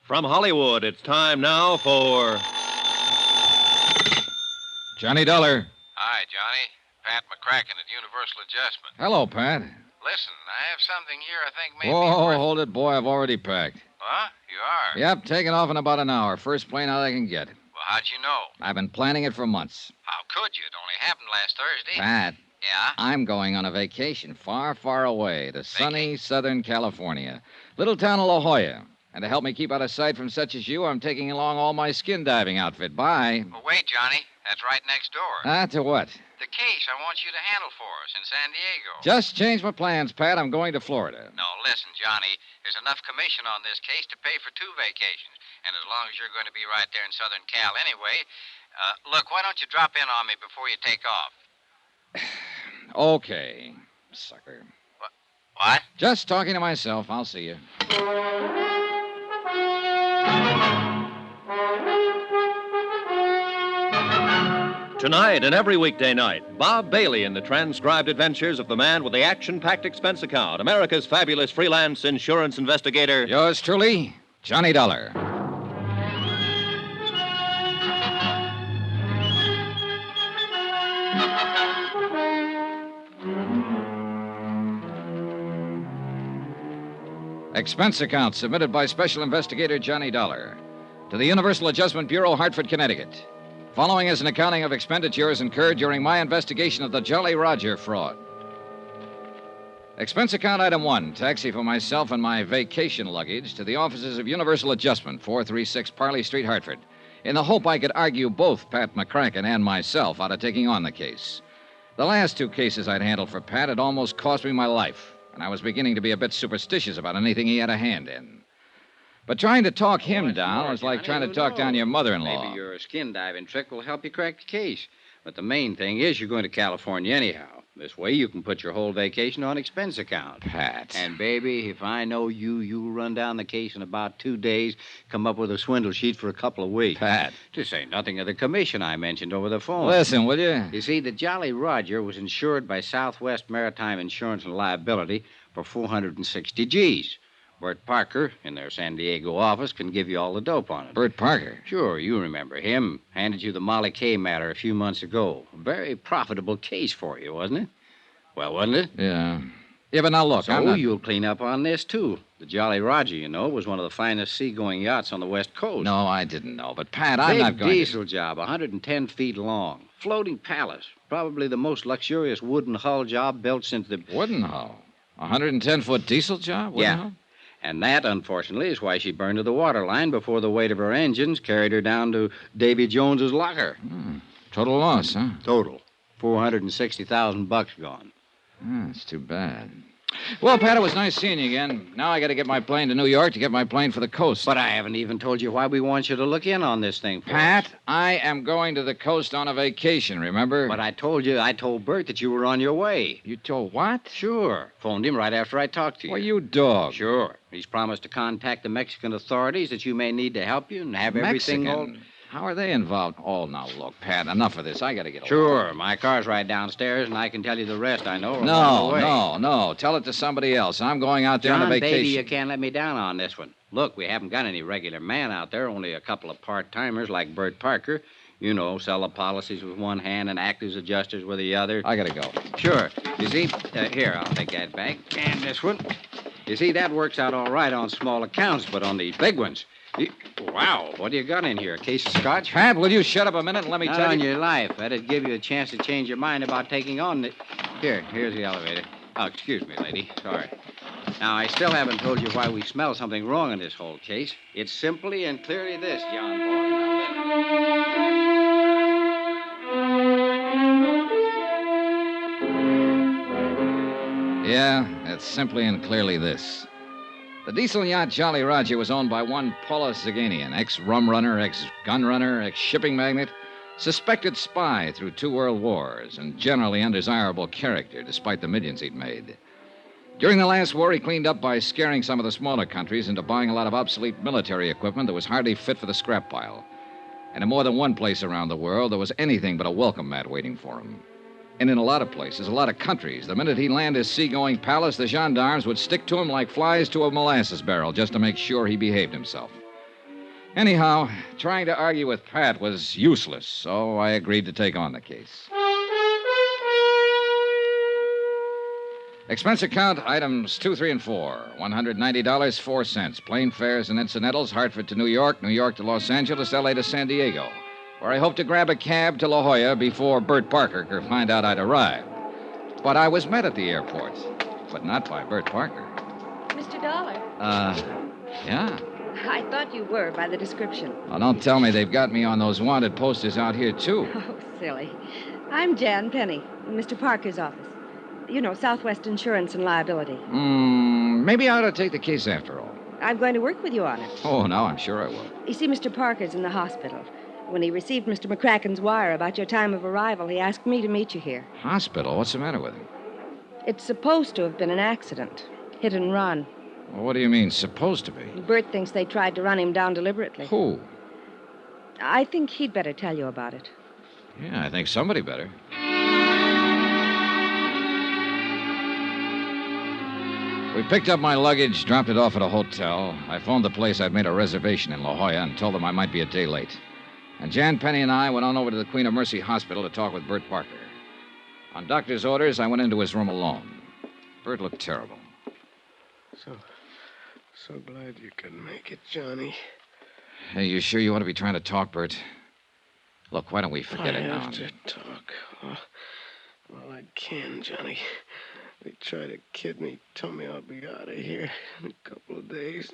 From Hollywood, it's time now for... Johnny Dollar. Hi, Johnny. Pat McCracken at Universal Adjustment. Hello, Pat. Listen, I have something here I think maybe... Whoa, hold it, boy. I've already packed. Huh? You are? Yep, taking off in about an hour. First plane out I can get. Well, how'd you know? I've been planning it for months. How could you? It only happened last Thursday. Pat, Yeah? I'm going on a vacation far, far away to sunny Southern California. Little town of La Jolla. And to help me keep out of sight from such as you, I'm taking along all my skin diving outfit. Bye. Well, wait, Johnny. That's right next door. To what? The case I want you to handle for us in San Diego. Just changed my plans, Pat. I'm going to Florida. No, listen, Johnny. There's enough commission on this case to pay for 2 vacations. And as long as you're going to be right there in Southern Cal anyway, look, why don't you drop in on me before you take off? Okay, sucker. What? Just talking to myself. I'll see you. Tonight and every weekday night, Bob Bailey in the transcribed adventures of the man with the action-packed expense account, America's fabulous freelance insurance investigator. Yours truly, Johnny Dollar. Expense account submitted by Special Investigator Johnny Dollar to the Universal Adjustment Bureau, Hartford, Connecticut. Following is an accounting of expenditures incurred during my investigation of the Jolly Roger fraud. Expense account item 1, taxi for myself and my vacation luggage to the offices of Universal Adjustment, 436 Parley Street, Hartford, in the hope I could argue both Pat McCracken and myself out of taking on the case. The last 2 cases I'd handled for Pat had almost cost me my life, and I was beginning to be a bit superstitious about anything he had a hand in. But trying to talk him down was like trying to talk down your mother-in-law. Maybe your skin diving trick will help you crack the case. But the main thing is you're going to California anyhow. This way you can put your whole vacation on expense account. Pat. And, baby, if I know you'll run down the case in about 2 days, come up with a swindle sheet for a couple of weeks. Pat. To say nothing of the commission I mentioned over the phone. Listen, will you? You see, the Jolly Roger was insured by Southwest Maritime Insurance and Liability for 460 G's. Bert Parker, in their San Diego office, can give you all the dope on it. Bert Parker? Sure, you remember him. Handed you the Molly Kay matter a few months ago. A very profitable case for you, wasn't it? Well, wasn't it? Yeah. Yeah, but now look, So you'll clean up on this, too. The Jolly Roger, you know, was one of the finest seagoing yachts on the West Coast. No, I didn't know. But, Pat, I'm not going Big diesel job, 110 feet long. Floating palace. Probably the most luxurious wooden hull job built since the... Wooden hull? 110-foot diesel job? Wooden hull? And that, unfortunately, is why she burned to the waterline before the weight of her engines carried her down to Davy Jones's locker. Total loss, huh? Total. $460,000 gone. That's too bad. Well, Pat, it was nice seeing you again. Now I got to get my plane to New York to get my plane for the coast. But I haven't even told you why we want you to look in on this thing, Pat, I am going to the coast on a vacation, remember? But I told Bert that you were on your way. You told what? Sure. Phoned him right after I talked to you. Well, you dog. Sure. He's promised to contact the Mexican authorities that you may need to help you and have everything all... How are they involved? Oh, now, look, Pat, enough of this. I got to get along. Sure. My car's right downstairs, and I can tell you the rest I know. No. Tell it to somebody else. I'm going out there on a vacation. Baby, you can't let me down on this one. Look, we haven't got any regular man out there, only a couple of part-timers like Bert Parker. You know, sell the policies with one hand and act as adjusters with the other. I got to go. Sure. You see, here, I'll take that back. And this one. You see, that works out all right on small accounts, but on these big ones... Wow, what do you got in here? A case of scotch? Pat, will you shut up a minute and let me Not tell on you... your life. That'd give you a chance to change your mind about taking on the... Here's the elevator. Oh, excuse me, lady. Sorry. Now, I still haven't told you why we smell something wrong in this whole case. It's simply and clearly this, John boy. Yeah, it's simply and clearly this. The diesel yacht Jolly Roger was owned by one Paulus Zaganian, ex-rum runner, ex-gun runner, ex-shipping magnate, suspected spy through 2 world wars, and generally undesirable character, despite the millions he'd made. During the last war, he cleaned up by scaring some of the smaller countries into buying a lot of obsolete military equipment that was hardly fit for the scrap pile. And in more than one place around the world, there was anything but a welcome mat waiting for him. And in a lot of places, a lot of countries, the minute he'd land his seagoing palace, the gendarmes would stick to him like flies to a molasses barrel just to make sure he behaved himself. Anyhow, trying to argue with Pat was useless, so I agreed to take on the case. Expense account, items 2, 3, and 4. $190, 4 cents. Plane fares and incidentals, Hartford to New York, New York to Los Angeles, L.A. to San Diego, where I hope to grab a cab to La Jolla before Bert Parker could find out I'd arrived. But I was met at the airport, but not by Bert Parker. Mr. Dollar. Yeah? I thought you were by the description. Oh, don't tell me they've got me on those wanted posters out here, too. Oh, silly. I'm Jan Penny, in Mr. Parker's office. You know, Southwest Insurance and Liability. Maybe I ought to take the case after all. I'm going to work with you on it. Oh, no, I'm sure I will. You see, Mr. Parker's in the hospital. When he received Mr. McCracken's wire about your time of arrival, he asked me to meet you here. Hospital? What's the matter with him? It's supposed to have been an accident. Hit and run. Well, what do you mean, supposed to be? Bert thinks they tried to run him down deliberately. Who? I think he'd better tell you about it. Yeah, I think somebody better. We picked up my luggage, dropped it off at a hotel. I phoned the place I'd made a reservation in La Jolla and told them I might be a day late. And Jan Penny and I went on over to the Queen of Mercy Hospital to talk with Bert Parker. On doctor's orders, I went into his room alone. Bert looked terrible. So glad you could make it, Johnny. Hey, you sure you want to be trying to talk, Bert? Look, why don't we forget it now? I have to talk. Well, I can, Johnny. They tried to kid me, tell me I'll be out of here in a couple of days.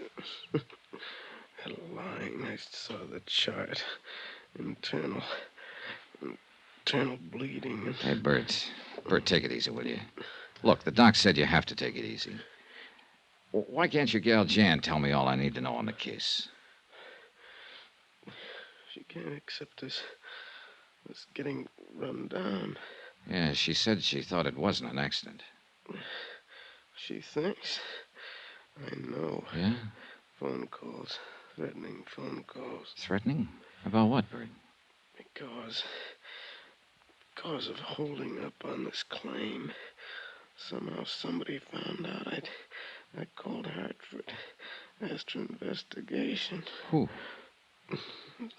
Had a line. I saw the chart. Internal bleeding. Hey, Bert. Bert, take it easy, will you? Look, the doc said you have to take it easy. Why can't your gal Jan tell me all I need to know on the case? She can't accept this getting run down. Yeah, she said she thought it wasn't an accident. She thinks. I know. Yeah? Phone calls. Threatening phone calls. Threatening? About what, Bert? Because of holding up on this claim. Somehow somebody found out I called Hartford. Asked for investigation. Who?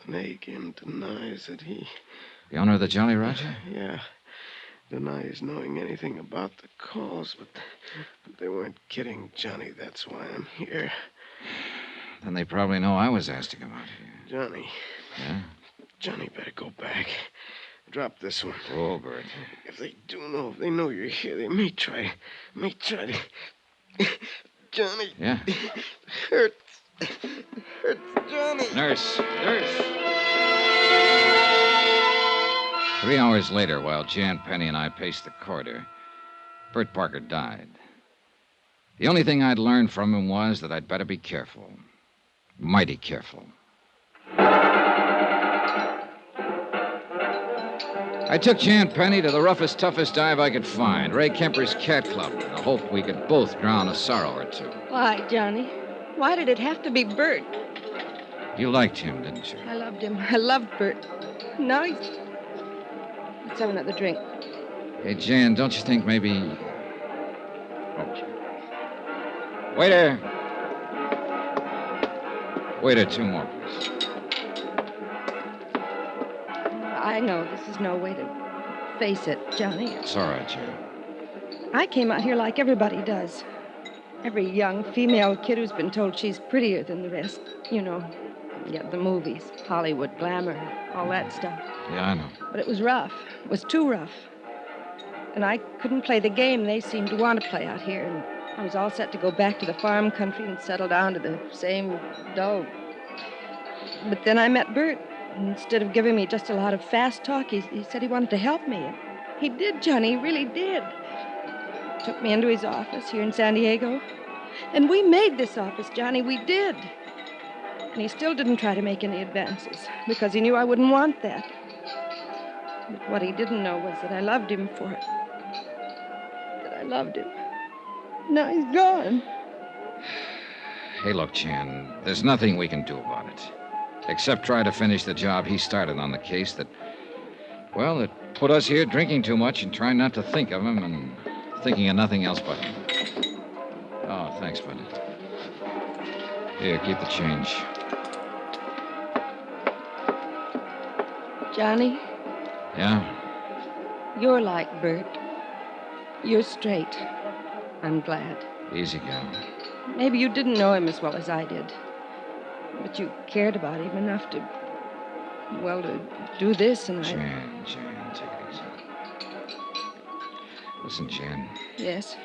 Nagin denies that he... The owner of the Jolly Roger? Yeah. Denies knowing anything about the calls, but they weren't kidding Johnny. That's why I'm here. Then they probably know I was asked to come out here. Johnny. Yeah? Johnny better go back. Drop this one. Oh, Bert. If they know you're here, they may try to... Johnny. Yeah? Hurts, Johnny. Nurse. 3 hours later, while Jan Penny and I paced the corridor, Bert Parker died. The only thing I'd learned from him was that I'd better be careful. Mighty careful. I took Jan Penny to the roughest, toughest dive I could find, Ray Kemper's Cat Club, in the hope we could both drown a sorrow or two. Why, Johnny? Why did it have to be Bert? You liked him, didn't you? I loved him. I loved Bert. Now he's... Let's have another drink. Hey, Jan, don't you think maybe... Oh. Waiter! Waiter, 2 more, please. I know this is no way to face it, Johnny. It's all right, Jan. I came out here like everybody does. Every young female kid who's been told she's prettier than the rest. You know, the movies, Hollywood, glamour, all that stuff. Yeah, I know. But it was rough. It was too rough. And I couldn't play the game they seemed to want to play out here. And I was all set to go back to the farm country and settle down to the same dull... But then I met Bert. Instead of giving me just a lot of fast talk, he said he wanted to help me. And he did, Johnny. He really did. Took me into his office here in San Diego. And we made this office, Johnny. We did. And he still didn't try to make any advances because he knew I wouldn't want that. But what he didn't know was that I loved him for it. That I loved him. Now he's gone. Hey, look, Jan, there's nothing we can do about it. Except try to finish the job he started on the case that put us here drinking too much and trying not to think of him and thinking of nothing else but him. Oh, thanks, bud. Here, keep the change. Johnny, Yeah? you're like Bert. You're straight. I'm glad. Easy, gal. Maybe you didn't know him as well as I did. But you cared about him enough to do this, and I... Jan, take it easy. Listen, Jan. Yes?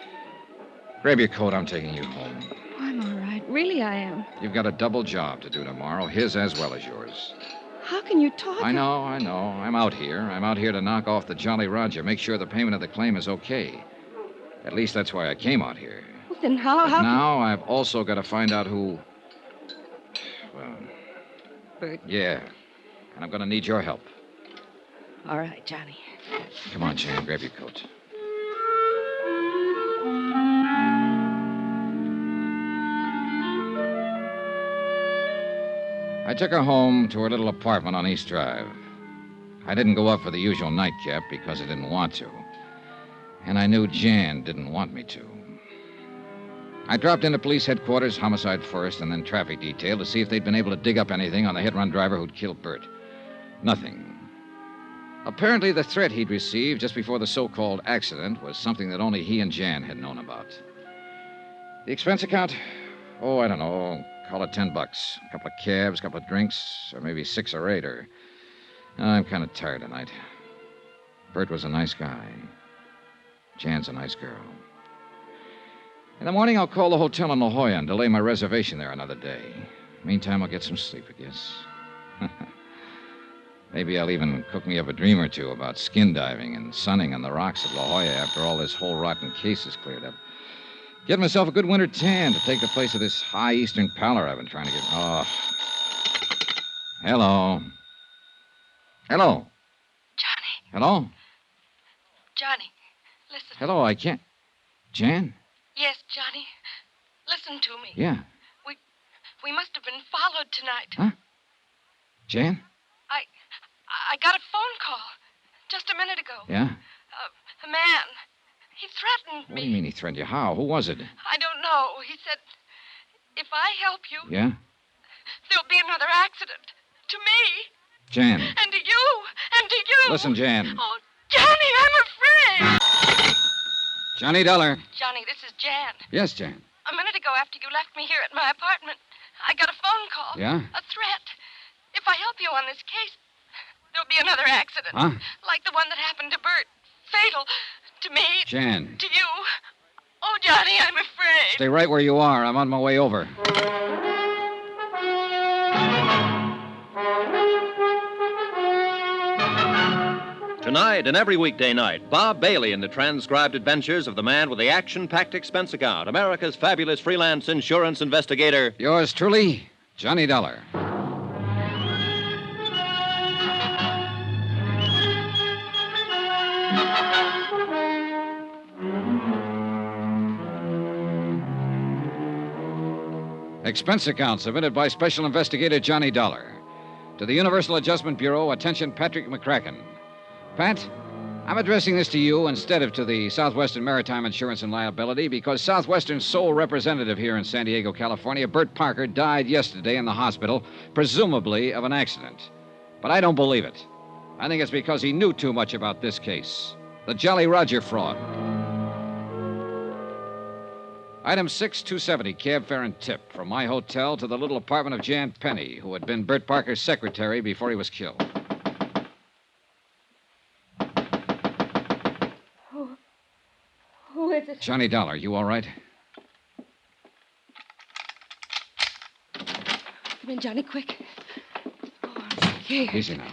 Grab your coat. I'm taking you home. I'm all right. Really, I am. You've got a double job to do tomorrow, his as well as yours. How can you talk? I know. I'm out here. I'm out here to knock off the Jolly Roger, make sure the payment of the claim is okay. At least that's why I came out here. Well, then how... But now I've also got to find out who... Well... Bert. Yeah. And I'm going to need your help. All right, Johnny. Come on, Jan. Grab your coat. I took her home to her little apartment on East Drive. I didn't go up for the usual nightcap because I didn't want to. And I knew Jan didn't want me to. I dropped into police headquarters, homicide first, and then traffic detail to see if they'd been able to dig up anything on the hit-run driver who'd killed Bert. Nothing. Apparently, the threat he'd received just before the so-called accident was something that only he and Jan had known about. The expense account? Oh, I don't know. Call it $10. A couple of cabs, a couple of drinks, or maybe 6 or 8, or... I'm kind of tired tonight. Bert was a nice guy. Jan's a nice girl. In the morning, I'll call the hotel in La Jolla and delay my reservation there another day. Meantime, I'll get some sleep, I guess. Maybe I'll even cook me up a dream or two about skin diving and sunning on the rocks at La Jolla after all this whole rotten case is cleared up. Get myself a good winter tan to take the place of this high eastern pallor I've been trying to get... Oh. Hello. Hello. Johnny. Hello? Johnny, listen. Hello, I can't... Jan? Yes, Johnny. Listen to me. Yeah. We must have been followed tonight. Huh? Jan? I got a phone call just a minute ago. Yeah? A man. He threatened me. What do you mean he threatened you? How? Who was it? I don't know. He said, if I help you, Yeah? there'll be another accident. To me. Jan. And to you. And to you. Listen, Jan. Oh, Johnny, I'm afraid. Johnny Dollar. Johnny, this is Jan. Yes, Jan. A minute ago, after you left me here at my apartment, I got a phone call. Yeah? A threat. If I help you on this case, there'll be another accident. Huh? Like the one that happened to Bert. Fatal. To me. Jan. To you. Oh, Johnny, I'm afraid. Stay right where you are. I'm on my way over. Tonight and every weekday night, Bob Bailey in the transcribed adventures of the man with the action-packed expense account, America's fabulous freelance insurance investigator. Yours truly, Johnny Dollar. Expense account submitted by Special Investigator Johnny Dollar. To the Universal Adjustment Bureau, attention Patrick McCracken. Pat, I'm addressing this to you instead of to the Southwestern Maritime Insurance and Liability because Southwestern's sole representative here in San Diego, California, Bert Parker, died yesterday in the hospital, presumably of an accident. But I don't believe it. I think it's because he knew too much about this case. The Jolly Roger fraud. Item 6270, cab fare and tip, from my hotel to the little apartment of Jan Penny, who had been Bert Parker's secretary before he was killed. Who is it? Johnny Dollar, you all right? Come in, Johnny, quick. Oh, I'm scared. Easy now.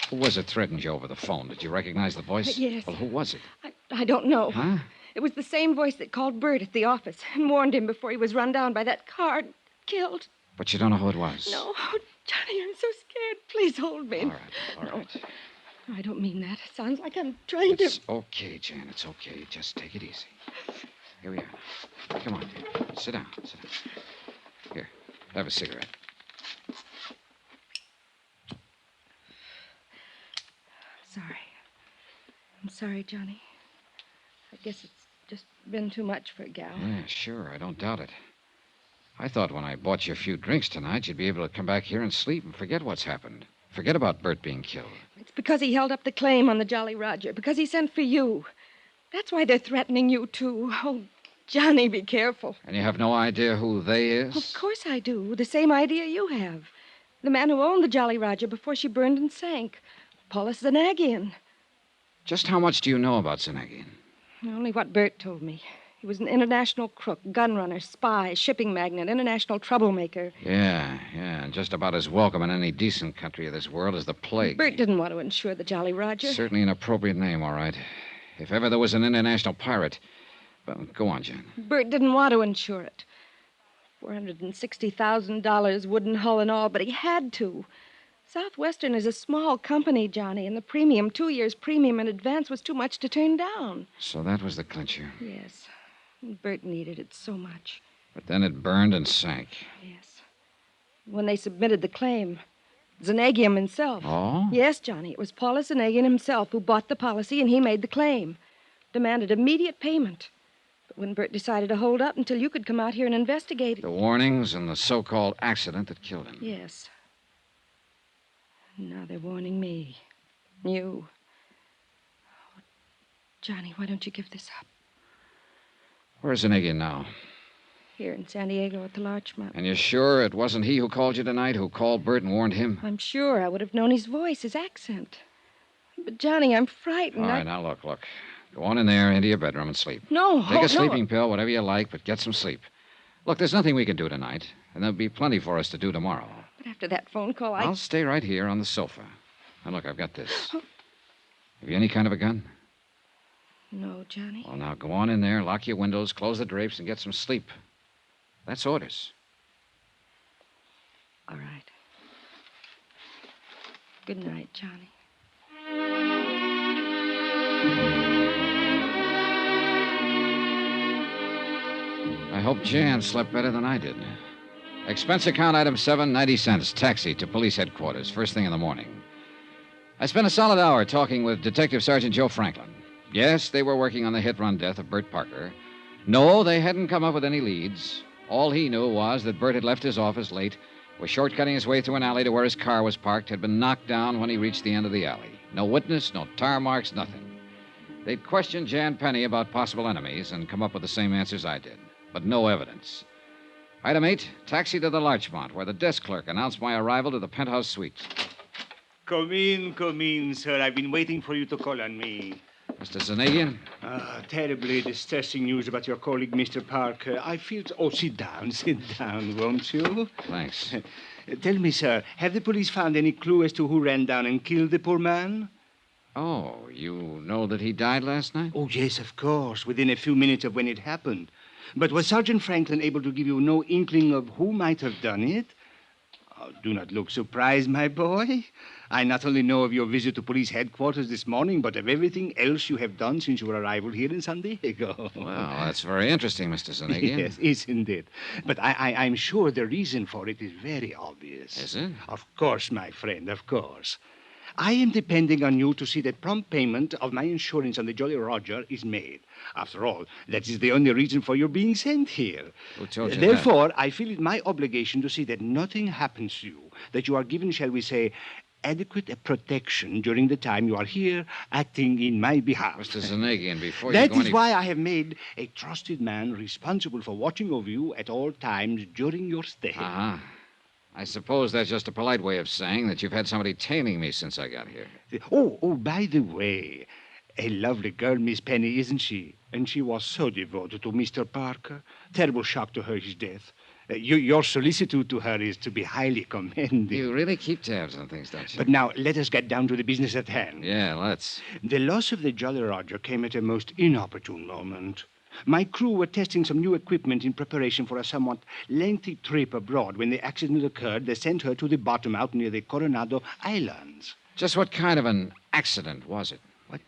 Who was it threatened you over the phone? Did you recognize the voice? Yes. Well, who was it? I don't know. Huh? It was the same voice that called Bert at the office and warned him before he was run down by that car and killed. But you don't know who it was? No. Oh, Johnny, I'm so scared. Please hold me. All right. No, I don't mean that. It sounds like I'm trying to... It's okay, Jan. It's okay. Just take it easy. Here we are. Come on, dear. Sit down. Here, have a cigarette. I'm sorry, Johnny. I guess it's just been too much for a gal. Yeah, sure. I don't doubt it. I thought when I bought you a few drinks tonight, you'd be able to come back here and sleep and forget what's happened. Forget about Bert being killed. It's because he held up the claim on the Jolly Roger, because he sent for you. That's why they're threatening you, too. Oh, Johnny, be careful. And you have no idea who they is? Of course I do. The same idea you have. The man who owned the Jolly Roger before she burned and sank. Paulus Zanagian. Just how much do you know about Zanagian? Only what Bert told me. He was an international crook, gun runner, spy, shipping magnate, international troublemaker. Yeah, and just about as welcome in any decent country of this world as the plague. Bert didn't want to insure the Jolly Roger. Certainly an appropriate name, all right. If ever there was an international pirate. But go on, Jan. Bert didn't want to insure it. $460,000, wooden hull and all, but he had to. Southwestern is a small company, Johnny, and the premium, 2 years premium in advance, was too much to turn down. So that was the clincher. Yes. Bert needed it so much. But then it burned and sank. Yes. When they submitted the claim, Zanagian himself. Oh? Yes, Johnny. It was Paulus Zanagian himself who bought the policy, and he made the claim. Demanded immediate payment. But when Bert decided to hold up until you could come out here and investigate it. The warnings and the so-called accident that killed him. Yes. Now they're warning me. You. Oh, Johnny, why don't you give this up? Where's Zanagian now? Here in San Diego at the Larchmont. And you're sure it wasn't he who called you tonight, who called Bert and warned him? I'm sure. I would have known his voice, his accent. But, Johnny, I'm frightened. All right, now look. Go on in there into your bedroom and sleep. No. Take a sleeping pill, whatever you like, but get some sleep. Look, there's nothing we can do tonight, and there'll be plenty for us to do tomorrow. But after that phone call, I'll stay right here on the sofa. Now, look, I've got this. Have you any kind of a gun? No, Johnny. Well, now, go on in there, lock your windows, close the drapes, and get some sleep. That's orders. All right. Good night, Johnny. I hope Jan slept better than I did. Expense account item 7, 90 cents, taxi to police headquarters, first thing in the morning. I spent a solid hour talking with Detective Sergeant Joe Franklin. Yes, they were working on the hit-run death of Bert Parker. No, they hadn't come up with any leads. All he knew was that Bert had left his office late, was shortcutting his way through an alley to where his car was parked, had been knocked down when he reached the end of the alley. No witness, no tar marks, nothing. They'd questioned Jan Penny about possible enemies and come up with the same answers I did, but no evidence. Item 8, taxi to the Larchmont, where the desk clerk announced my arrival to the penthouse suite. Come in, sir. I've been waiting for you to call on me. Mr. Zanagian? Terribly distressing news about your colleague, Mr. Parker. I feel... Oh, sit down, won't you? Thanks. Tell me, sir, have the police found any clue as to who ran down and killed the poor man? Oh, you know that he died last night? Oh, yes, of course, within a few minutes of when it happened. But was Sergeant Franklin able to give you no inkling of who might have done it? Oh, do not look surprised, my boy. I not only know of your visit to police headquarters this morning, but of everything else you have done since your arrival here in San Diego. Well, that's very interesting, Mr. Zanagian. Yes, isn't it? But I'm sure the reason for it is very obvious. Is it? Of course, my friend, of course. I am depending on you to see that prompt payment of my insurance on the Jolly Roger is made. After all, that is the only reason for your being sent here. Who told you Therefore, that? I feel it my obligation to see that nothing happens to you, that you are given, shall we say, adequate protection during the time you are here acting in my behalf. Mr. Zanagian, before you That go is any... why I have made a trusted man responsible for watching over you at all times during your stay. Uh-huh. I suppose that's just a polite way of saying that you've had somebody tailing me since I got here. Oh, by the way, a lovely girl, Miss Penny, isn't she? And she was so devoted to Mr. Parker. Terrible shock to her, his death. Your solicitude to her is to be highly commended. You really keep tabs on things, don't you? But now, let us get down to the business at hand. Yeah, let's. The loss of the Jolly Roger came at a most inopportune moment. My crew were testing some new equipment in preparation for a somewhat lengthy trip abroad. When the accident occurred, they sent her to the bottom out near the Coronado Islands. Just what kind of an accident was it? What?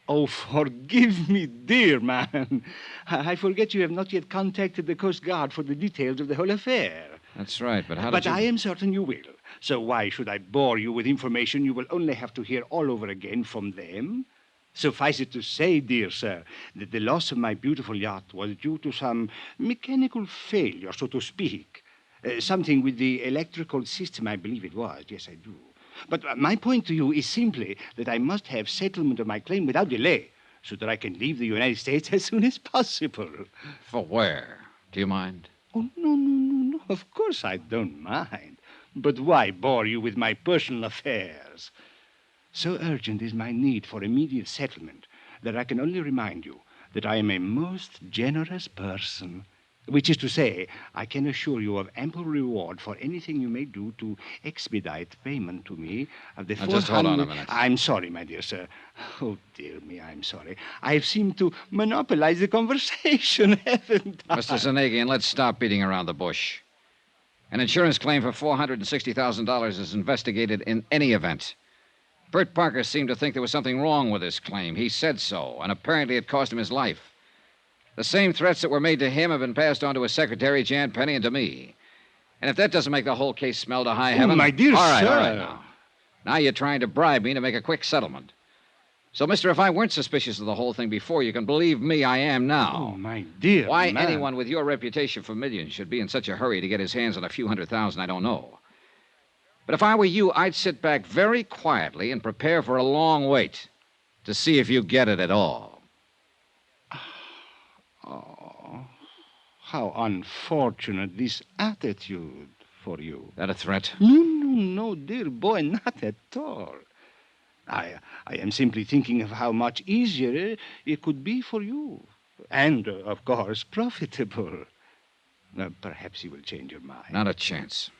Oh, forgive me, dear man. I forget you have not yet contacted the Coast Guard for the details of the whole affair. That's right, but how But did you... I am certain you will. So why should I bore you with information you will only have to hear all over again from them? Suffice it to say, dear sir, that the loss of my beautiful yacht was due to some mechanical failure, so to speak. Something with the electrical system, I believe it was. Yes, I do. But my point to you is simply that I must have settlement of my claim without delay so that I can leave the United States as soon as possible. For where? Do you mind? Oh, no. Of course I don't mind. But why bore you with my personal affairs? So urgent is my need for immediate settlement that I can only remind you that I am a most generous person. Which is to say, I can assure you of ample reward for anything you may do to expedite payment to me of the Now, just hold on a 400 minute. I'm sorry, my dear sir. Oh, dear me, I'm sorry. I've seemed to monopolize the conversation, haven't I? Mr. Zanagian, let's stop beating around the bush. An insurance claim for $460,000 is investigated in any event. Bert Parker seemed to think there was something wrong with this claim. He said so, and apparently it cost him his life. The same threats that were made to him have been passed on to his secretary, Jan Penny, and to me. And if that doesn't make the whole case smell to high heaven... my dear all right, sir. All right, now. Now you're trying to bribe me to make a quick settlement. So, mister, if I weren't suspicious of the whole thing before, you can believe me, I am now. Oh, my dear Why man. anyone with your reputation for millions should be in such a hurry to get his hands on a few $100,000, I don't know. But if I were you, I'd sit back very quietly and prepare for a long wait to see if you get it at all. Oh, how unfortunate this attitude for you. That a threat? No, dear boy, not at all. I am simply thinking of how much easier it could be for you. And, of course, profitable. Perhaps you will change your mind. Not a chance.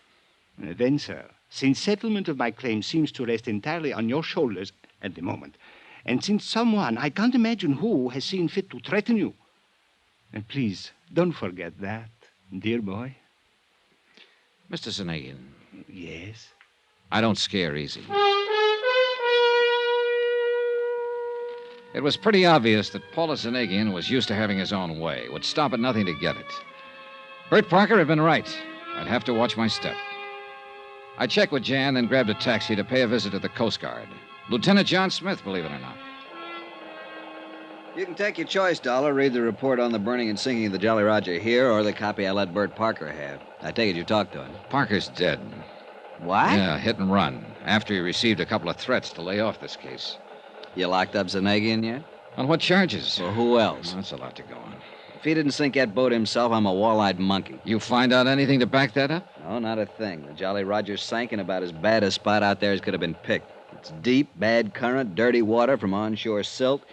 Then, sir, since settlement of my claim seems to rest entirely on your shoulders at the moment, and since someone, I can't imagine who, has seen fit to threaten you, and please, don't forget that, dear boy. Mr. Zanagian, Yes? I don't scare easy. It was pretty obvious that Paulus Zanagian was used to having his own way, would stop at nothing to get it. Bert Parker had been right. I'd have to watch my step. I checked with Jan, then grabbed a taxi to pay a visit to the Coast Guard. Lieutenant John Smith, believe it or not. You can take your choice, Dollar. Read the report on the burning and sinking of the Jolly Roger here, or the copy I let Bert Parker have. I take it you talked to him. Parker's dead. What? Yeah, hit and run, after he received a couple of threats to lay off this case. You locked up Zanagian yet? On what charges? Well, who else? That's a lot to go on. If he didn't sink that boat himself, I'm a wall-eyed monkey. You find out anything to back that up? No, not a thing. The Jolly Roger sank in about as bad a spot out there as could have been picked. It's deep, bad current, dirty water from onshore silt.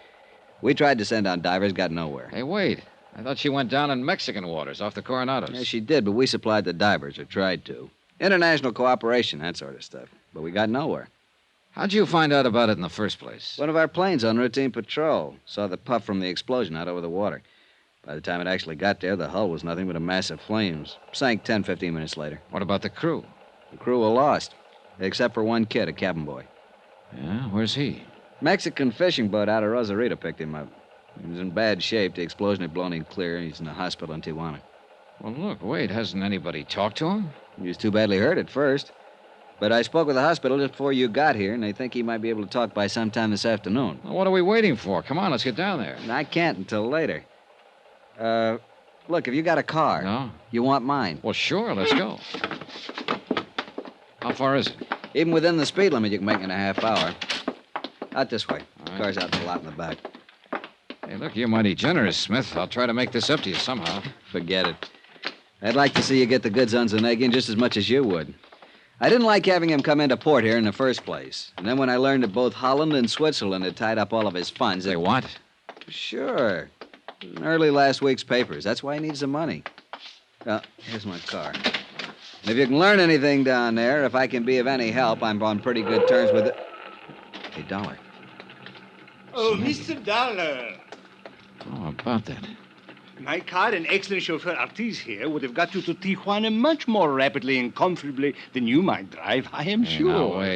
We tried to send on divers, got nowhere. Hey, wait. I thought she went down in Mexican waters off the Coronados. Yeah, she did, but we supplied the divers, or tried to. International cooperation, that sort of stuff. But we got nowhere. How'd you find out about it in the first place? One of our planes on routine patrol saw the puff from the explosion out over the water. By the time it actually got there, the hull was nothing but a mass of flames. Sank 10, 15 minutes later. What about the crew? The crew were lost, except for one kid, a cabin boy. Yeah, where's he? Mexican fishing boat out of Rosarito picked him up. He was in bad shape. The explosion had blown him clear. He's in the hospital in Tijuana. Well, look, wait, hasn't anybody talked to him? He was too badly hurt at first. But I spoke with the hospital just before you got here, and they think he might be able to talk by sometime this afternoon. Well, what are we waiting for? Come on, let's get down there. And I can't until later. Look, have you got a car? No? You want mine? Well, sure, let's go. How far is it? Even within the speed limit, you can make it in a half hour. Out this way. All right. Car's out in the lot in the back. Hey, look, you're mighty generous, Smith. I'll try to make this up to you somehow. Forget it. I'd like to see you get the goods on Zanagian just as much as you would. I didn't like having him come into port here in the first place. And then when I learned that both Holland and Switzerland had tied up all of his funds... They what? Sure. In early last week's papers. That's why he needs the money. Well, here's my car. And if you can learn anything down there, if I can be of any help, I'm on pretty good terms with it. Hey, Dollar. Oh, Mr. Dollar. Oh, about that. My car and excellent chauffeur Ortiz here would have got you to Tijuana much more rapidly and comfortably than you might drive, I am Hey, sure.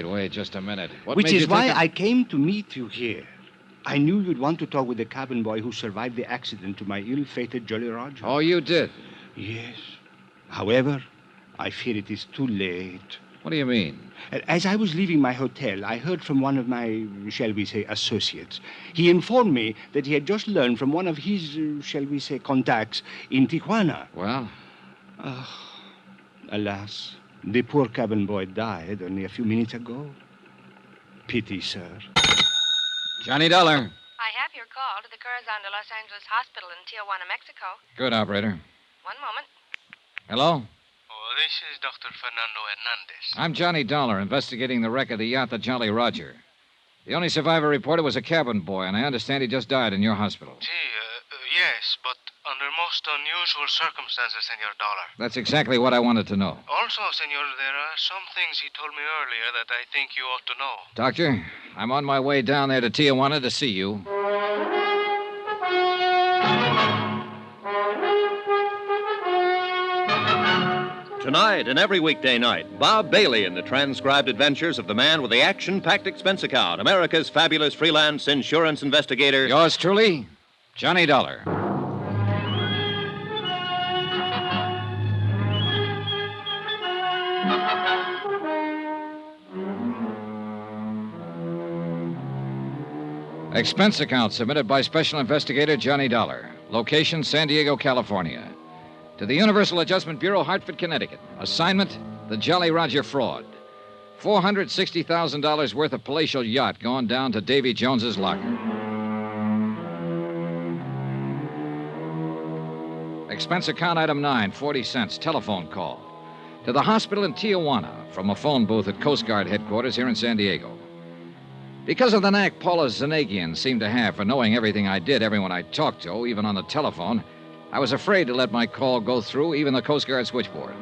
now, wait just a minute. What Which made is you why think I came to meet you here. I knew you'd want to talk with the cabin boy who survived the accident to my ill-fated Jolly Roger. Oh, you did? Yes. However, I fear it is too late. What do you mean? As I was leaving my hotel, I heard from one of my, shall we say, associates. He informed me that he had just learned from one of his, shall we say, contacts in Tijuana. Well? Alas, the poor cabin boy died only a few minutes ago. pity, sir. Johnny Dollar. I have your call to the Corazon de Los Angeles Hospital in Tijuana, Mexico. Good, operator. One moment. Hello? Oh, this is Dr. Fernando Hernandez. I'm Johnny Dollar, investigating the wreck of the yacht, the Jolly Roger. The only survivor reported was a cabin boy, and I understand he just died in your hospital. Yes, but under most unusual circumstances, Senor Dollar. That's exactly what I wanted to know. Also, Senor, there are some things he told me earlier that I think you ought to know. Doctor, I'm on my way down there to Tijuana to see you. Tonight and every weekday night, Bob Bailey in the transcribed adventures of the man with the action-packed expense account, America's fabulous freelance insurance investigator. Yours truly, Johnny Dollar. Expense account submitted by Special Investigator Johnny Dollar. Location, San Diego, California. To the Universal Adjustment Bureau, Hartford, Connecticut. Assignment, the Jolly Roger fraud. $460,000 worth of palatial yacht gone down to Davy Jones's locker. Expense account item 9, 40 cents, telephone call. To the hospital in Tijuana from a phone booth at Coast Guard headquarters here in San Diego. Because of the knack Paula Zanagian seemed to have for knowing everything I did, everyone I talked to, even on the telephone, I was afraid to let my call go through even the Coast Guard switchboard.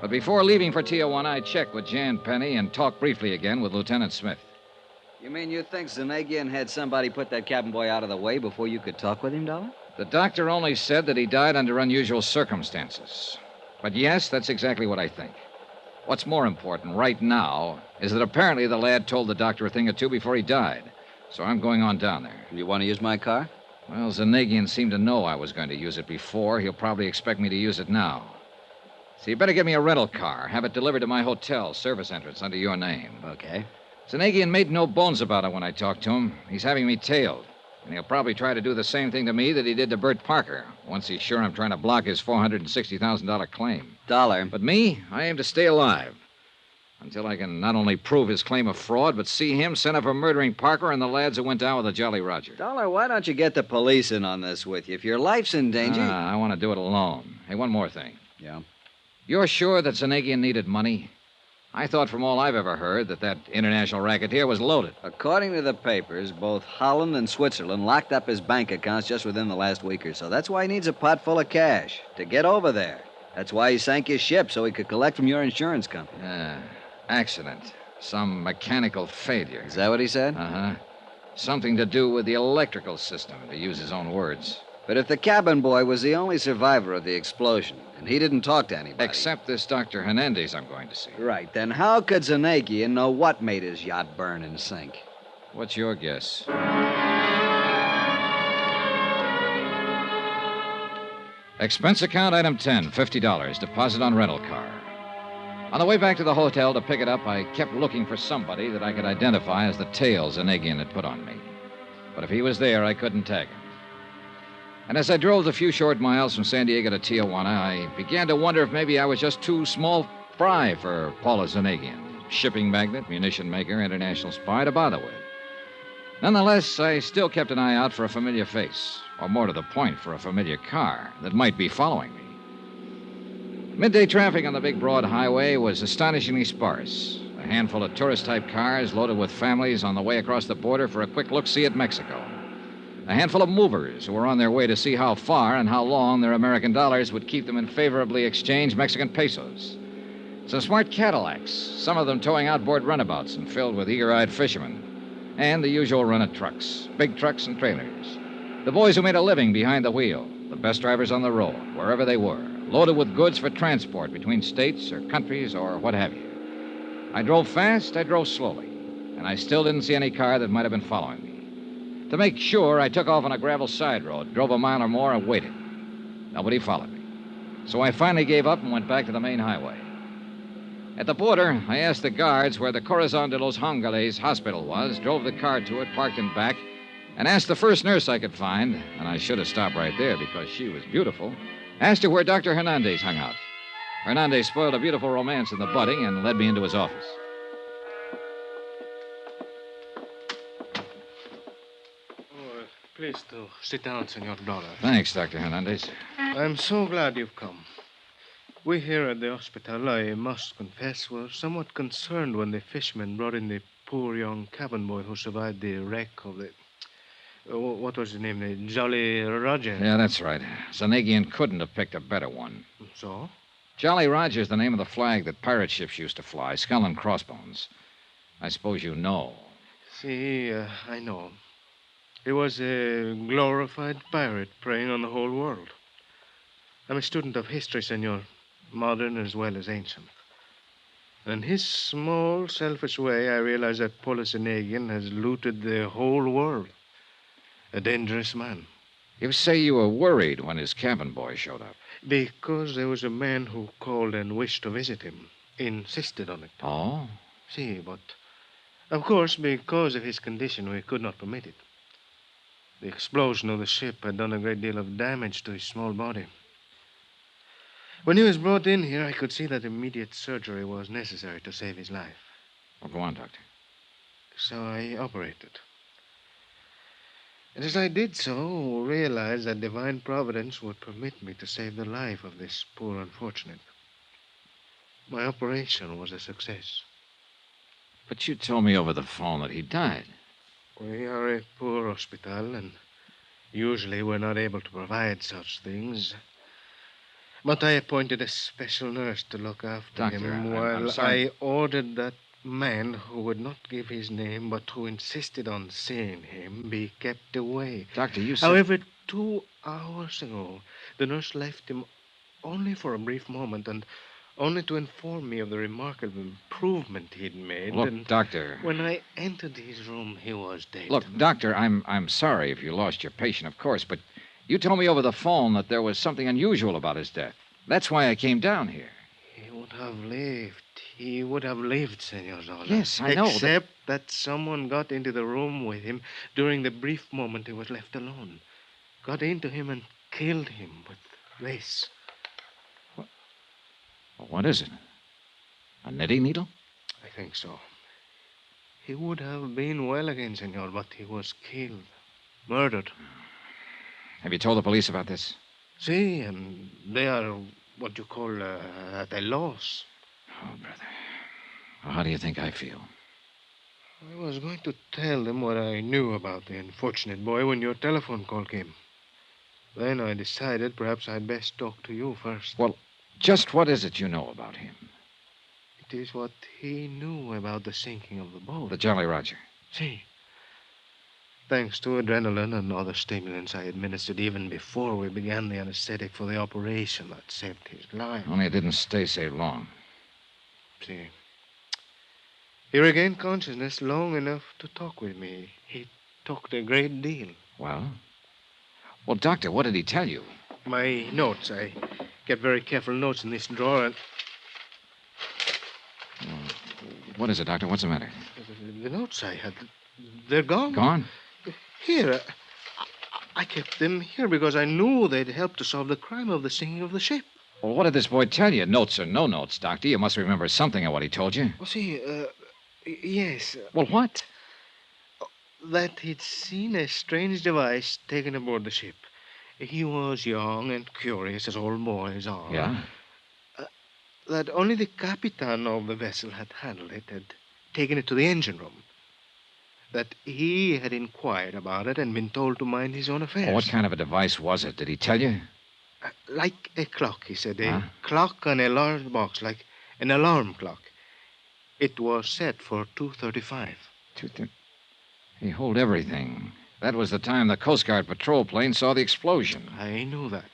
But before leaving for Tijuana, I checked with Jan Penny and talked briefly again with Lieutenant Smith. You mean you think Zanagian had somebody put that cabin boy out of the way before you could talk with him, Dollar? The doctor only said that he died under unusual circumstances. But yes, that's exactly what I think. What's more important right now is that apparently the lad told the doctor a thing or two before he died. So I'm going on down there. You want to use my car? Well, Zanagian seemed to know I was going to use it before. He'll probably expect me to use it now. So you better give me a rental car. Have it delivered to my hotel, service entrance, under your name. Okay. Zanagian made no bones about it when I talked to him. He's having me tailed. And he'll probably try to do the same thing to me that he did to Bert Parker, once he's sure I'm trying to block his $460,000 claim. Dollar. But me, I aim to stay alive. Until I can not only prove his claim of fraud, but see him sent up for murdering Parker and the lads who went down with the Jolly Roger. Dollar, why don't you get the police in on this with you? If your life's in danger... I want to do it alone. Hey, one more thing. Yeah? You're sure that Zanagian needed money? I thought from all I've ever heard that international racketeer was loaded. According to the papers, both Holland and Switzerland locked up his bank accounts just within the last week or so. That's why he needs a pot full of cash to get over there. That's why he sank his ship, so he could collect from your insurance company. Accident. Some mechanical failure. Is that what he said? Uh-huh. Something to do with the electrical system, to use his own words. But if the cabin boy was the only survivor of the explosion, and he didn't talk to anybody... Except this Dr. Hernandez I'm going to see. Right, then how could Zanagian know what made his yacht burn and sink? What's your guess? Expense account item 10, $50, deposit on rental car. On the way back to the hotel to pick it up, I kept looking for somebody that I could identify as the tail Zanagian had put on me. But if he was there, I couldn't tag him. And as I drove the few short miles from San Diego to Tijuana, I began to wonder if maybe I was just too small fry for Paula Zanagian, shipping magnate, munition maker, international spy, to bother with. Nonetheless, I still kept an eye out for a familiar face, or more to the point, for a familiar car that might be following me. Midday traffic on the big broad highway was astonishingly sparse. A handful of tourist-type cars loaded with families on the way across the border for a quick look-see at Mexico. A handful of movers who were on their way to see how far and how long their American dollars would keep them in favorably exchanged Mexican pesos. Some smart Cadillacs, some of them towing outboard runabouts and filled with eager-eyed fishermen. And the usual run of trucks, big trucks and trailers. The boys who made a living behind the wheel, the best drivers on the road, wherever they were, loaded with goods for transport between states or countries or what have you. I drove fast, I drove slowly, and I still didn't see any car that might have been following me. To make sure, I took off on a gravel side road, drove a mile or more, and waited. Nobody followed me. So I finally gave up and went back to the main highway. At the border, I asked the guards where the Corazon de los Angeles hospital was, drove the car to it, parked in back, and asked the first nurse I could find, and I should have stopped right there because she was beautiful, asked her where Dr. Hernandez hung out. Hernandez spoiled a beautiful romance in the budding and led me into his office. Please do. Sit down, Senor Dollar. Thanks, Dr. Hernandez. I'm so glad you've come. We here at the hospital, I must confess, were somewhat concerned when the fishermen brought in the poor young cabin boy who survived the wreck of the... what was his name? The Jolly Roger. Yeah, that's right. Zanagian couldn't have picked a better one. So? Jolly Roger's the name of the flag that pirate ships used to fly, skull and crossbones. I suppose you know. See, I know. He was a glorified pirate preying on the whole world. I'm a student of history, senor, modern as well as ancient. In his small, selfish way, I realize that Zanagian has looted the whole world. A dangerous man. You say you were worried when his cabin boy showed up. Because there was a man who called and wished to visit him. Insisted on it. Oh? See, but... Of course, because of his condition, we could not permit it. The explosion of the ship had done a great deal of damage to his small body. When he was brought in here, I could see that immediate surgery was necessary to save his life. Well, go on, Doctor. So I operated. And as I did so, realized that divine providence would permit me to save the life of this poor unfortunate. My operation was a success. But you told me over the phone that he died. We are a poor hospital, and usually we're not able to provide such things. But I appointed a special nurse to look after Doctor, him I'm while sorry. I ordered that man who would not give his name but who insisted on seeing him be kept away. Doctor, you said... However, 2 hours ago, the nurse left him only for a brief moment and only to inform me of the remarkable improvement he'd made. Look, and Doctor... when I entered his room, he was dead. Look, Doctor, I'm sorry if you lost your patient, of course, but you told me over the phone that there was something unusual about his death. That's why I came down here. He would have lived. He would have lived, Senor Zola. Yes, I know. Except that someone got into the room with him during the brief moment he was left alone. Got into him and killed him with this. What is it? A knitting needle? I think so. He would have been well again, Senor, but he was killed. Murdered. Have you told the police about this? See, and they are what you call at a loss. Oh, brother. Well, how do you think I feel? I was going to tell them what I knew about the unfortunate boy when your telephone call came. Then I decided perhaps I'd best talk to you first. Well, just what is it you know about him? It is what he knew about the sinking of the boat. The Jolly Roger. See. Thanks to adrenaline and other stimulants I administered even before we began the anesthetic for the operation that saved his life. Only it didn't stay so long. See. He regained consciousness long enough to talk with me. He talked a great deal. Well? Well, Doctor, what did he tell you? My notes. I kept very careful notes in this drawer. And What is it, Doctor? What's the matter? the notes I had, they're gone. Gone? Here. I kept them here because I knew they'd help to solve the crime of the sinking of the ship. Well, what did this boy tell you? Notes or no notes, Doctor? You must remember something of what he told you. Well, see, yes. Well, what? That he'd seen a strange device taken aboard the ship. He was young and curious, as all boys are. Yeah? That only the captain of the vessel had handled it, had taken it to the engine room. That he had inquired about it and been told to mind his own affairs. Well, what kind of a device was it? Did he tell you? Like a clock, he said. Huh? A clock on a large box, like an alarm clock. It was set for 2:35. He hold everything. That was the time the Coast Guard patrol plane saw the explosion. I knew that.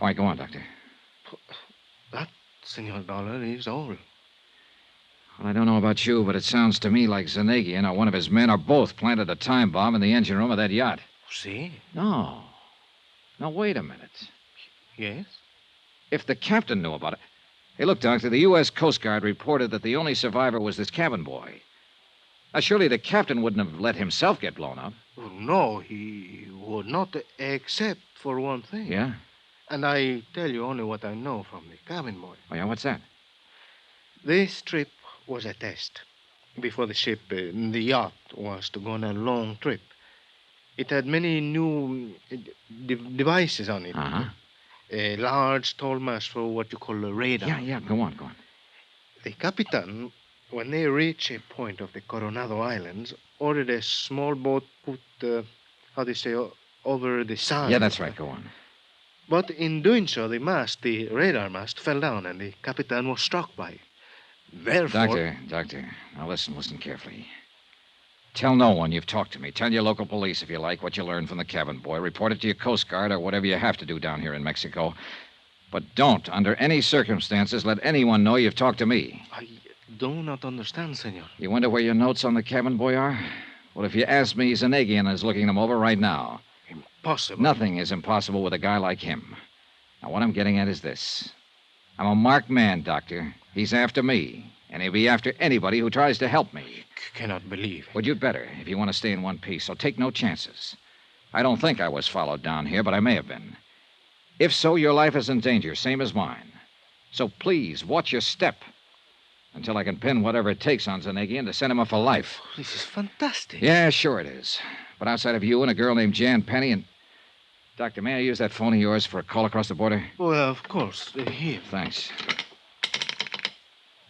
All right, go on, Doctor. That, Senor Dollar, is all. Well, I don't know about you, but it sounds to me like Zanagian or one of his men or both planted a time bomb in the engine room of that yacht. See? No. Now, wait a minute. Yes? If the captain knew about it... Hey, look, Doctor, the U.S. Coast Guard reported that the only survivor was this cabin boy. Now, surely the captain wouldn't have let himself get blown up. Oh, no, he would not, except for one thing. Yeah? And I tell you only what I know from the cabin boy. Oh, yeah, what's that? This trip was a test. Before the ship, the yacht, was to go on a long trip. It had many new devices on it. Uh-huh. A large, tall mast for what you call a radar. Yeah, go on. The Capitan, when they reached a point of the Coronado Islands, ordered a small boat put, over the side. Yeah, that's right. Go on. But in doing so, the radar mast, fell down, and the Capitan was struck by it. Therefore... Doctor, now listen carefully. Tell no one you've talked to me. Tell your local police, if you like, what you learned from the cabin boy. Report it to your Coast Guard or whatever you have to do down here in Mexico. But don't, under any circumstances, let anyone know you've talked to me. I do not understand, senor. You wonder where your notes on the cabin boy are? Well, if you ask me, Zanegian is looking them over right now. Impossible. Nothing is impossible with a guy like him. Now, what I'm getting at is this. I'm a marked man, Doctor. He's after me, and he'll be after anybody who tries to help me. Cannot believe. Well, you'd better, if you want to stay in one piece, so take no chances. I don't think I was followed down here, but I may have been. If so, your life is in danger, same as mine. So please, watch your step until I can pin whatever it takes on Zanegian to send him up for life. Oh, this is fantastic. Yeah, sure it is. But outside of you and a girl named Jan Penny and... Doctor, may I use that phone of yours for a call across the border? Well, of course. Here. Thanks.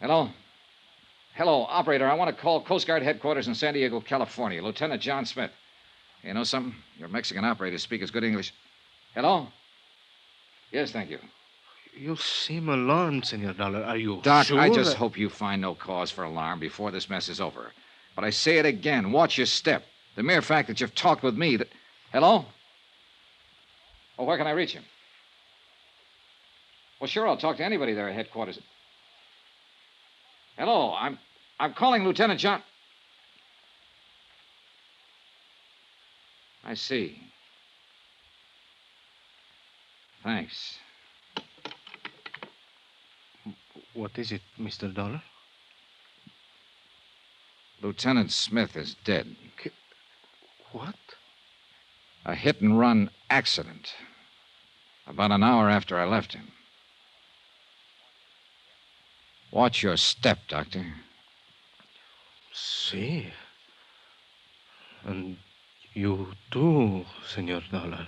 Hello? Hello, operator. I want to call Coast Guard headquarters in San Diego, California. Lieutenant John Smith. You know something? Your Mexican operators speak as good English. Hello? Yes, thank you. You seem alarmed, Senor Dollar. Are you Doc, sure I just hope you find no cause for alarm before this mess is over. But I say it again. Watch your step. The mere fact that you've talked with me that... Hello? Oh, where can I reach him? Well, sure, I'll talk to anybody there at headquarters. Hello, I'm calling Lieutenant John... I see. Thanks. What is it, Mr. Dollar? Lieutenant Smith is dead. What? A hit-and-run accident. About an hour after I left him. Watch your step, Doctor. See. And you too, Senor Dollar.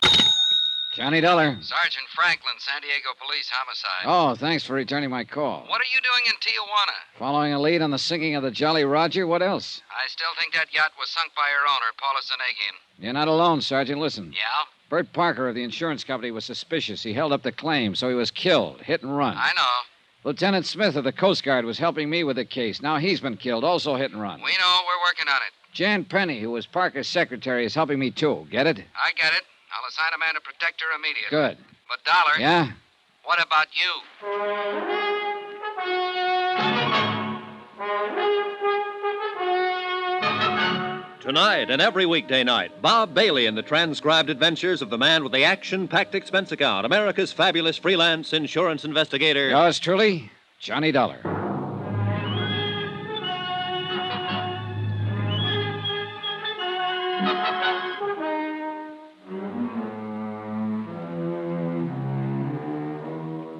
Johnny Dollar. Sergeant Franklin, San Diego Police Homicide. Oh, thanks for returning my call. What are you doing in Tijuana? Following a lead on the sinking of the Jolly Roger. What else? I still think that yacht was sunk by her owner, Paula Zanegian. You're not alone, Sergeant. Listen. Yeah? Bert Parker of the insurance company was suspicious. He held up the claim, so he was killed. Hit and run. I know. Lieutenant Smith of the Coast Guard was helping me with the case. Now he's been killed. Also hit and run. We know. We're working on it. Jan Penny, who was Parker's secretary, is helping me, too. Get it? I get it. I'll assign a man to protect her immediately. Good. But, Dollar... Yeah? What about you? Tonight and every weekday night, Bob Bailey in the transcribed adventures of the man with the action-packed expense account, America's fabulous freelance insurance investigator. Yours truly, Johnny Dollar.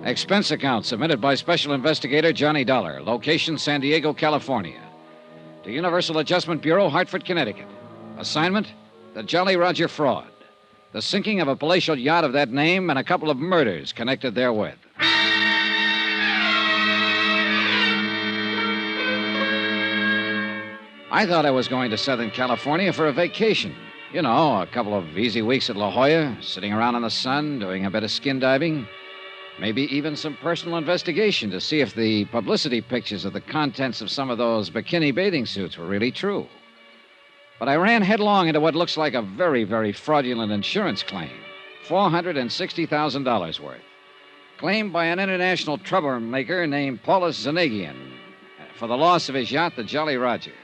Expense account submitted by Special Investigator Johnny Dollar. Location, San Diego, California. To Universal Adjustment Bureau, Hartford, Connecticut. Assignment, the Jolly Roger fraud. The sinking of a palatial yacht of that name and a couple of murders connected therewith. I thought I was going to Southern California for a vacation. You know, a couple of easy weeks at La Jolla, sitting around in the sun, doing a bit of skin diving. Maybe even some personal investigation to see if the publicity pictures of the contents of some of those bikini bathing suits were really true. But I ran headlong into what looks like a very, very fraudulent insurance claim. $460,000 worth. Claimed by an international troublemaker named Paulus Zanegian for the loss of his yacht, the Jolly Roger.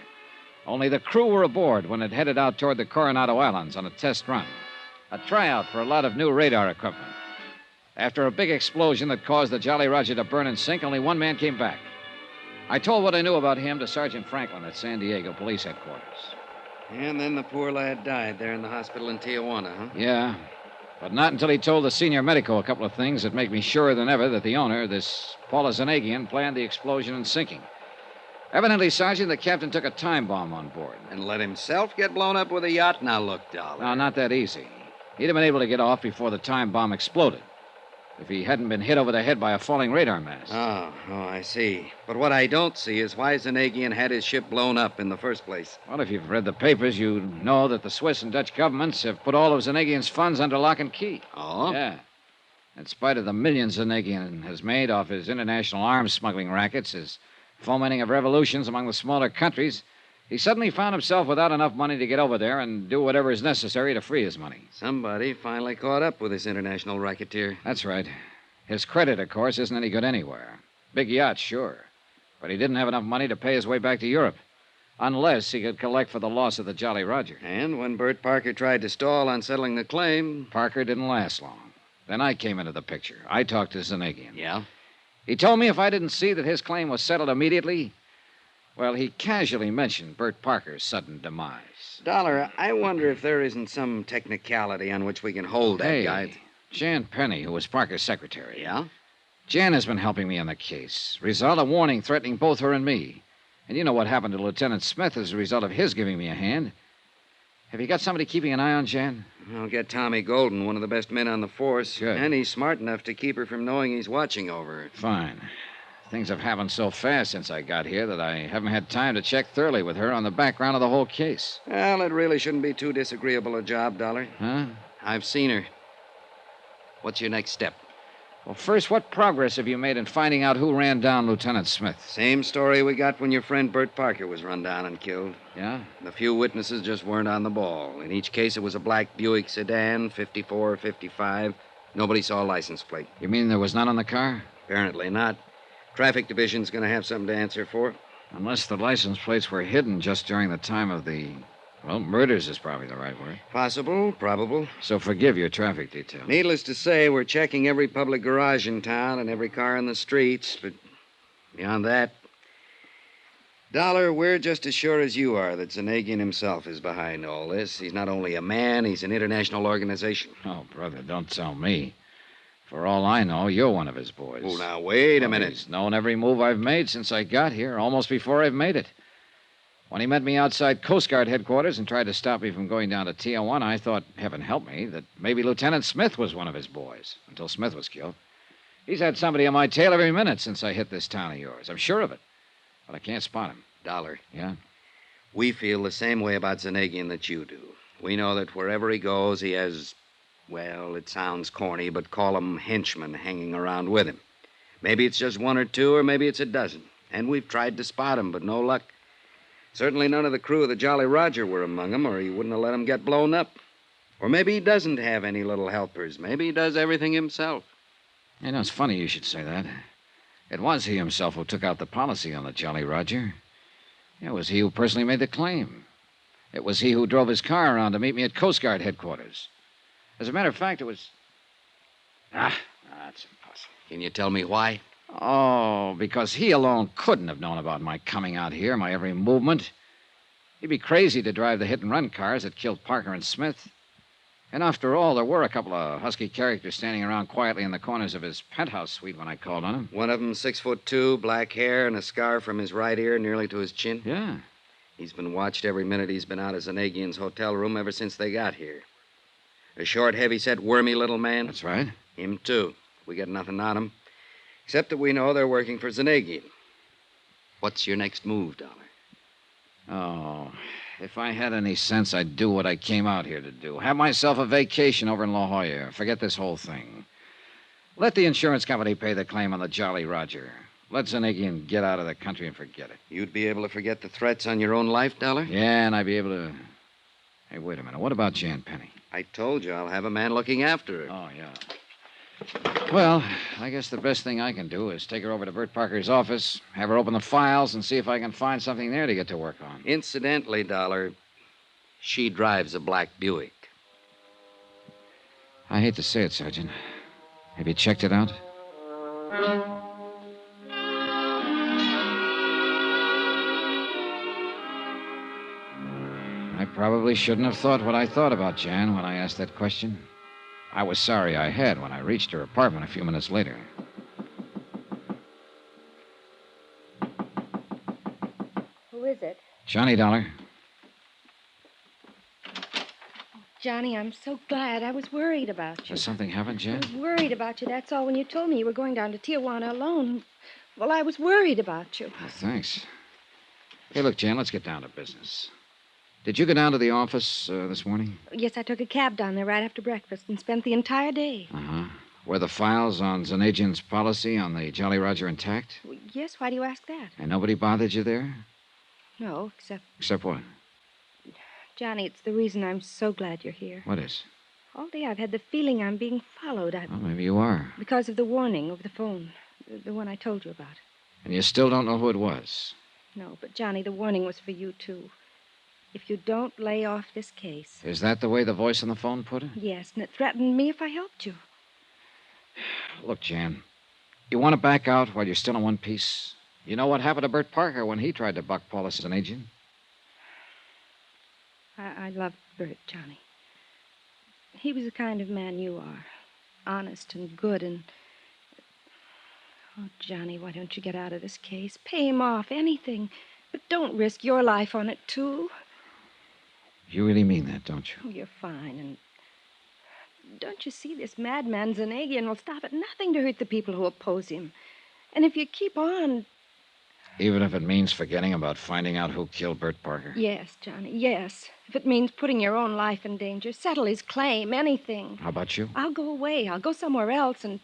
Only the crew were aboard when it headed out toward the Coronado Islands on a test run. A tryout for a lot of new radar equipment. After a big explosion that caused the Jolly Roger to burn and sink, only one man came back. I told what I knew about him to Sergeant Franklin at San Diego Police Headquarters. And then the poor lad died there in the hospital in Tijuana, huh? Yeah, but not until he told the senior medico a couple of things that make me surer than ever that the owner, this Paula Zanegian, planned the explosion and sinking. Evidently, Sergeant, the captain took a time bomb on board. And let himself get blown up with a yacht? Now, look, Dollar. No, not that easy. He'd have been able to get off before the time bomb exploded. If he hadn't been hit over the head by a falling radar mast. Oh, I see. But what I don't see is why Zanagian had his ship blown up in the first place. Well, if you've read the papers, you know that the Swiss and Dutch governments have put all of Zanagian's funds under lock and key. Oh? Yeah. In spite of the millions Zanagian has made off his international arms smuggling rackets, his fomenting of revolutions among the smaller countries, he suddenly found himself without enough money to get over there and do whatever is necessary to free his money. Somebody finally caught up with this international racketeer. That's right. His credit, of course, isn't any good anywhere. Big yacht, sure. But he didn't have enough money to pay his way back to Europe. Unless he could collect for the loss of the Jolly Roger. And when Bert Parker tried to stall on settling the claim... Parker didn't last long. Then I came into the picture. I talked to Zanagian. Yeah? He told me if I didn't see that his claim was settled immediately, well, he casually mentioned Bert Parker's sudden demise. Dollar, I wonder if there isn't some technicality on which we can hold that guy. Jan Penny, who was Parker's secretary. Yeah? Jan has been helping me on the case. Result, a warning threatening both her and me. And you know what happened to Lieutenant Smith as a result of his giving me a hand. Have you got somebody keeping an eye on Jan? I'll get Tommy Golden, one of the best men on the force. Good. And he's smart enough to keep her from knowing he's watching over her. Fine. Things have happened so fast since I got here that I haven't had time to check thoroughly with her on the background of the whole case. Well, it really shouldn't be too disagreeable a job, Dollar. Huh? I've seen her. What's your next step? Well, first, what progress have you made in finding out who ran down Lieutenant Smith? Same story we got when your friend Bert Parker was run down and killed. Yeah? The few witnesses just weren't on the ball. In each case, it was a black Buick sedan, 54 or 55. Nobody saw a license plate. You mean there was none on the car? Apparently not. Traffic Division's going to have something to answer for. Unless the license plates were hidden just during the time of the... Well, murders is probably the right word. Possible, probable. So forgive your traffic detail. Needless to say, we're checking every public garage in town and every car in the streets, but beyond that... Dollar, we're just as sure as you are that Zanagian himself is behind all this. He's not only a man, he's an international organization. Oh, brother, don't tell me. For all I know, you're one of his boys. Oh, now, wait a minute. He's known every move I've made since I got here, almost before I've made it. When he met me outside Coast Guard headquarters and tried to stop me from going down to Tijuana, I thought, heaven help me, that maybe Lieutenant Smith was one of his boys, until Smith was killed. He's had somebody on my tail every minute since I hit this town of yours. I'm sure of it. But I can't spot him. Dollar. Yeah? We feel the same way about Zanagian that you do. We know that wherever he goes, he has, well, it sounds corny, but call them henchmen hanging around with him. Maybe it's just one or two, or maybe it's a dozen. And we've tried to spot him, but no luck. Certainly none of the crew of the Jolly Roger were among them, or he wouldn't have let them get blown up. Or maybe he doesn't have any little helpers. Maybe he does everything himself. You know, it's funny you should say that. It was he himself who took out the policy on the Jolly Roger. It was he who personally made the claim. It was he who drove his car around to meet me at Coast Guard headquarters. As a matter of fact, it was... that's impossible. Can you tell me why? Oh, because he alone couldn't have known about my coming out here, my every movement. He'd be crazy to drive the hit-and-run cars that killed Parker and Smith. And after all, there were a couple of husky characters standing around quietly in the corners of his penthouse suite when I called on him. One of them 6'2", black hair, and a scar from his right ear nearly to his chin? Yeah. He's been watched every minute he's been out of Zanagian's hotel room ever since they got here. A short, heavy-set, wormy little man? That's right. Him, too. We got nothing on him. Except that we know they're working for Zanagian. What's your next move, Dollar? Oh, if I had any sense, I'd do what I came out here to do. Have myself a vacation over in La Jolla. Forget this whole thing. Let the insurance company pay the claim on the Jolly Roger. Let Zanagian get out of the country and forget it. You'd be able to forget the threats on your own life, Dollar? Yeah, and I'd be able to... Hey, wait a minute. What about Jan Penny? I told you I'll have a man looking after her. Oh, yeah. Well, I guess the best thing I can do is take her over to Bert Parker's office, have her open the files, and see if I can find something there to get to work on. Incidentally, Dollar, she drives a black Buick. I hate to say it, Sergeant. Have you checked it out? I probably shouldn't have thought what I thought about Jan when I asked that question. I was sorry I had when I reached her apartment a few minutes later. Johnny Dollar. Johnny, I'm so glad. I was worried about you. Has something happened, I Jen? was worried about you. That's all. When you told me you were going down to Tijuana alone, well, I was worried about you. Oh, thanks. Hey, look, Jen, let's get down to business. Did you go down to the office this morning? Yes, I took a cab down there right after breakfast and spent the entire day. Uh-huh. Were the files on Zanagian's policy on the Jolly Roger intact? Well, yes, why do you ask that? And nobody bothered you there? No, except, Except what? Johnny, it's the reason I'm so glad you're here. What is? All day I've had the feeling I'm being followed. Well, maybe you are. Because of the warning over the phone, the one I told you about. And you still don't know who it was? No, but Johnny, the warning was for you, too. If you don't lay off this case. Is that the way the voice on the phone put it? Yes, and it threatened me if I helped you. Look, Jan, you want to back out while you're still in one piece? You know what happened to Bert Parker when he tried to buck Paulus as an agent? I love Bert, Johnny. He was the kind of man you are. Honest and good and... Oh, Johnny, why don't you get out of this case? Pay him off, anything. But don't risk your life on it, too. You really mean that, don't you? Oh, you're fine, and... Don't you see this madman Zanagian will stop at nothing to hurt the people who oppose him. And if you keep on... Even if it means forgetting about finding out who killed Bert Parker? Yes, Johnny, yes. If it means putting your own life in danger, settle his claim, anything. How about you? I'll go away. I'll go somewhere else and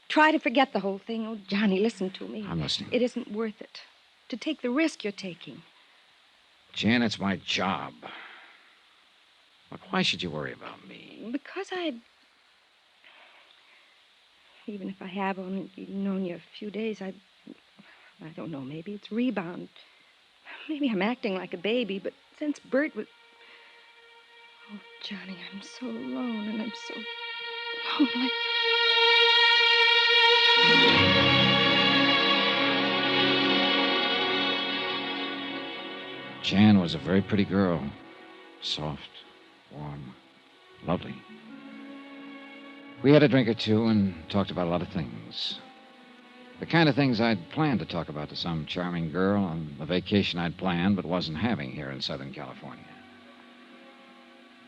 try to forget the whole thing. Oh, Johnny, listen to me. I'm listening. It isn't worth it to take the risk you're taking. Jan, it's my job. Look, why should you worry about me? Because even if I have only known you a few days, I don't know, maybe it's rebound. Maybe I'm acting like a baby, but since Bert was... Oh, Johnny, I'm so alone and I'm so lonely. Jan was a very pretty girl. Soft, warm, lovely. We had a drink or two and talked about a lot of things. The kind of things I'd planned to talk about to some charming girl on the vacation I'd planned but wasn't having here in Southern California.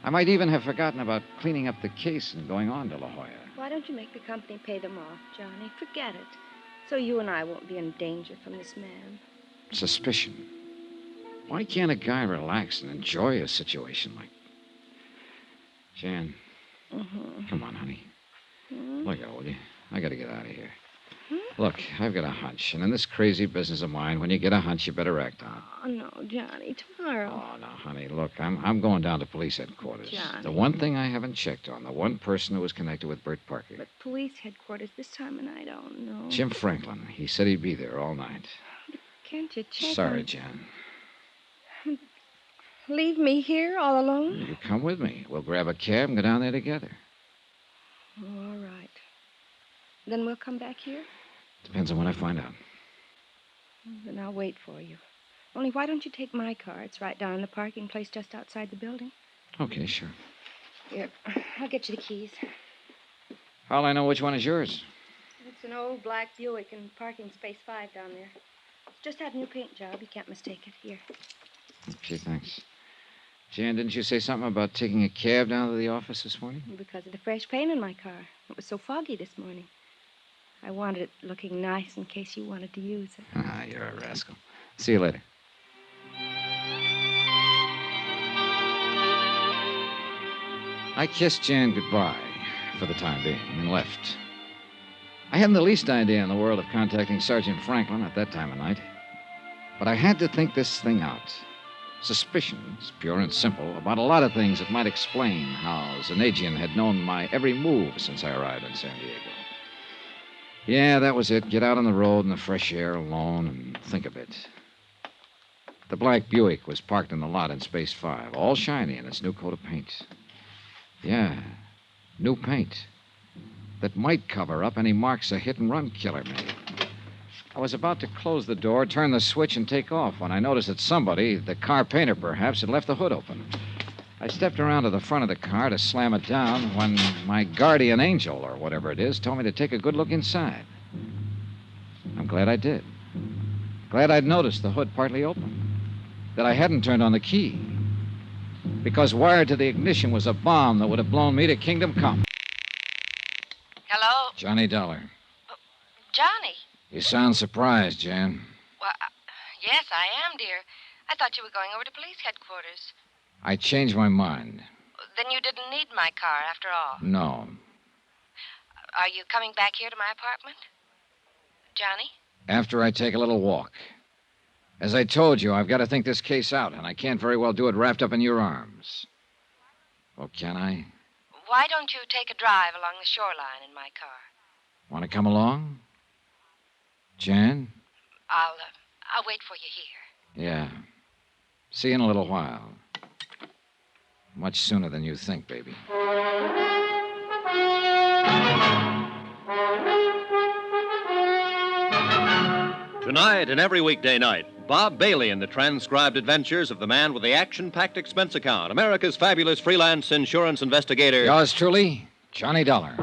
I might even have forgotten about cleaning up the case and going on to La Jolla. Why don't you make the company pay them off, Johnny? Forget it. So you and I won't be in danger from this man. Suspicion. Why can't a guy relax and enjoy a situation like... Jan, come on, honey. Look out, will you? I gotta get out of here. Look, I've got a hunch, and in this crazy business of mine, when you get a hunch, you better act on it. Oh, no, Johnny, tomorrow. Oh, no, honey, look, I'm going down to police headquarters. Johnny. The one thing I haven't checked on, the one person who was connected with Bert Parker. But police headquarters this time, and I don't know. Jim Franklin. He said he'd be there all night. Can't you check Sorry, on... Jan. Leave me here all alone? You come with me. We'll grab a cab and go down there together. Oh, all right. Then we'll come back here? Depends on what I find out. Then I'll wait for you. Only why don't you take my car? It's right down in the parking place just outside the building. Okay, sure. Here, I'll get you the keys. How'll I know which one is yours? It's an old black Buick in parking space 5 down there. It's just had a new paint job. You can't mistake it. Here. Okay, thanks. Jan, didn't you say something about taking a cab down to the office this morning? Because of the fresh paint in my car. It was so foggy this morning. I wanted it looking nice in case you wanted to use it. Ah, you're a rascal. See you later. I kissed Jan goodbye for the time being and left. I hadn't the least idea in the world of contacting Sergeant Franklin at that time of night. But I had to think this thing out. Suspicions, pure and simple, about a lot of things that might explain how Zanagian had known my every move since I arrived in San Diego. Yeah, that was it. Get out on the road in the fresh air alone and think a bit. The black Buick was parked in the lot in Space 5, all shiny in its new coat of paint. Yeah, new paint that might cover up any marks a hit-and-run killer made. I was about to close the door, turn the switch, and take off when I noticed that somebody, the car painter perhaps, had left the hood open. I stepped around to the front of the car to slam it down when my guardian angel, or whatever it is, told me to take a good look inside. I'm glad I did. Glad I'd noticed the hood partly open. that I hadn't turned on the key. Because wired to the ignition was a bomb that would have blown me to kingdom come. Hello? Johnny Dollar. Johnny? You sound surprised, Jan. Well, yes, I am, dear. I thought you were going over to police headquarters. I changed my mind. Then you didn't need my car after all. No. Are you coming back here to my apartment? Johnny? After I take a little walk. As I told you, I've got to think this case out, and I can't very well do it wrapped up in your arms. Well, can I? Why don't you take a drive along the shoreline in my car? Want to come along? Jan? I'll wait for you here. Yeah. See you in a little while. Much sooner than you think, baby. Tonight and every weekday night, Bob Bailey in the transcribed adventures of the man with the action-packed expense account, America's fabulous freelance insurance investigator. Yours truly, Johnny Dollar.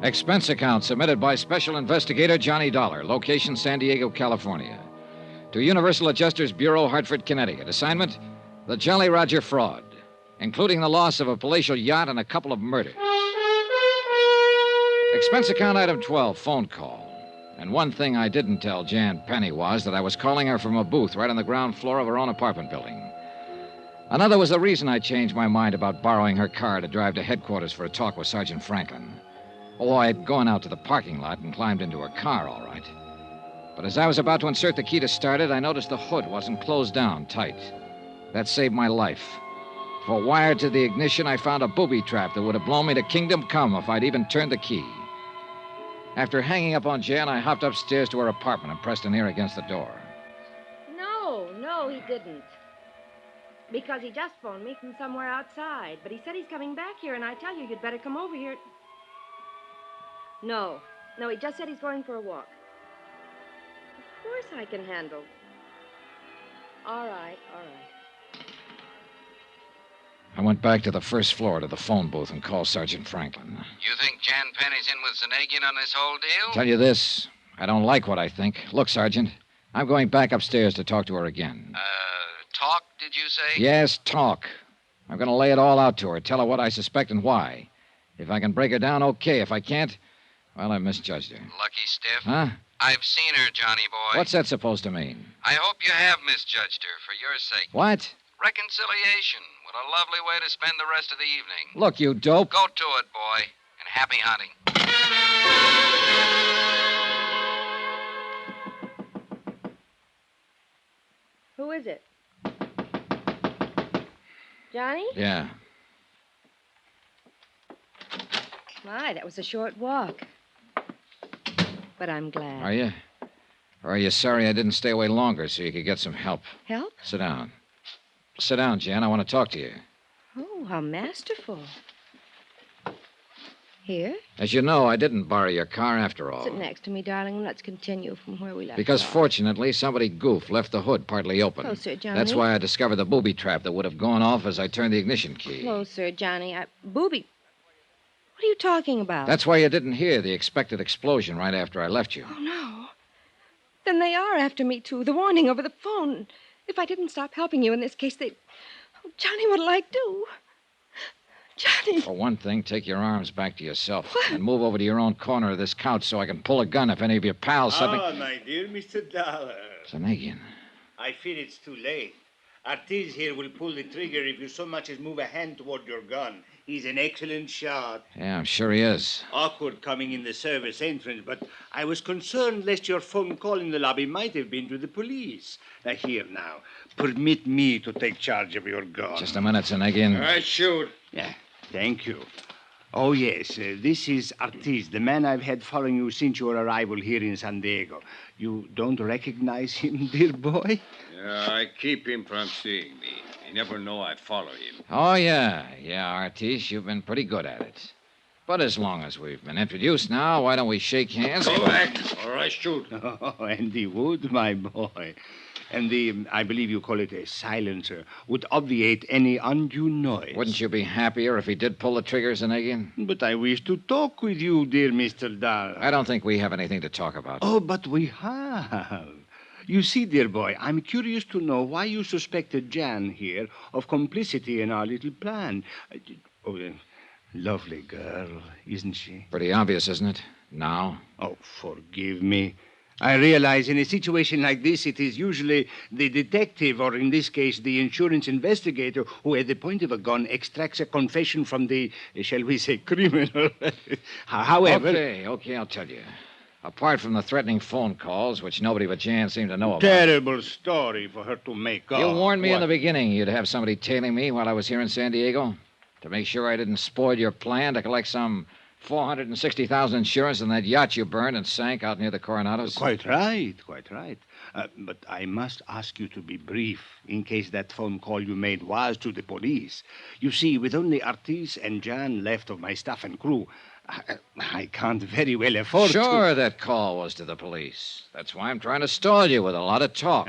Expense account submitted by Special Investigator Johnny Dollar, location San Diego, California. To Universal Adjusters Bureau, Hartford, Connecticut. Assignment, the Jolly Roger fraud, including the loss of a palatial yacht and a couple of murders. Expense account item 12, phone call. And one thing I didn't tell Jan Penny was that I was calling her from a booth right on the ground floor of her own apartment building. Another was the reason I changed my mind about borrowing her car to drive to headquarters for a talk with Sergeant Franklin. Oh, I'd gone out to the parking lot and climbed into her car, all right. But as I was about to insert the key to start it, I noticed the hood wasn't closed down tight. That saved my life. For wired to the ignition, I found a booby trap that would have blown me to kingdom come if I'd even turned the key. After hanging up on Jan, I hopped upstairs to her apartment and pressed an ear against the door. No, he didn't. Because he just phoned me from somewhere outside. But he said he's coming back here, and I tell you, you'd better come over here. No, he just said he's going for a walk. Of course I can handle. All right. I went back to the first floor to the phone booth and called Sergeant Franklin. You think Jan Penny's in with Zanagian on this whole deal? Tell you this, I don't like what I think. Look, Sergeant, I'm going back upstairs to talk to her again. Talk, did you say? Yes, talk. I'm going to lay it all out to her, tell her what I suspect and why. If I can break her down, okay. If I can't, well, I misjudged her. Lucky stiff. Huh? I've seen her, Johnny boy. What's that supposed to mean? I hope you have misjudged her for your sake. What? Reconciliation. What a lovely way to spend the rest of the evening. Look, you dope. Go to it, boy, and happy hunting. Who is it? Johnny? Yeah. My, that was a short walk. But I'm glad. Are you? Or are you sorry I didn't stay away longer so you could get some help? Help? Sit down. Sit down, Jan. I want to talk to you. Oh, how masterful. Here? As you know, I didn't borrow your car after all. Sit next to me, darling, and let's continue from where we left Because off. Fortunately, somebody goofed, left the hood partly open. Closer, Johnny. That's why I discovered the booby trap that would have gone off as I turned the ignition key. Closer, Johnny. Booby. What are you talking about? That's why you didn't hear the expected explosion right after I left you. Oh, no. Then they are after me, too. The warning over the phone. If I didn't stop helping you in this case, they'd... Oh, Johnny, what'll I do? Johnny. For one thing, take your arms back to yourself and move over to your own corner of this couch so I can pull a gun if any of your pals suddenly... Ah, my dear Mr. Dollar. Zanagian. I fear it's too late. Artis here will pull the trigger if you so much as move a hand toward your gun. He's an excellent shot. Yeah, I'm sure he is. Awkward coming in the service entrance, but I was concerned lest your phone call in the lobby might have been to the police. Here now. Permit me to take charge of your gun. Just a minute, Zanagian. I shoot. Yeah, thank you. Oh, yes, this is Artis, the man I've had following you since your arrival here in San Diego. You don't recognize him, dear boy? Yeah, I keep him from seeing me. You never know I follow him. Oh, yeah, Artis, you've been pretty good at it. But as long as we've been introduced now, why don't we shake hands? Go back, or I shoot. Oh, and he would, my boy. And I believe you call it a silencer, would obviate any undue noise. Wouldn't you be happier if he did pull the trigger, Zanagian? But I wish to talk with you, dear Mr. Dahl. I don't think we have anything to talk about. Oh, but we have. You see, dear boy, I'm curious to know why you suspected Jan here of complicity in our little plan. Lovely girl, isn't she? Pretty obvious, isn't it? Now? Oh, forgive me. I realize in a situation like this, it is usually the detective, or in this case, the insurance investigator, who at the point of a gun extracts a confession from the, shall we say, criminal. However... Okay, I'll tell you. Apart from the threatening phone calls, which nobody but Jan seemed to know about. Terrible story for her to make up. You warned me in the beginning you'd have somebody tailing me while I was here in San Diego to make sure I didn't spoil your plan to collect some $460,000 insurance on that yacht you burned and sank out near the Coronados. Quite right. But I must ask you to be brief in case that phone call you made was to the police. You see, with only Artis and Jan left of my staff and crew, I can't very well afford to... Sure, that call was to the police. That's why I'm trying to stall you with a lot of talk.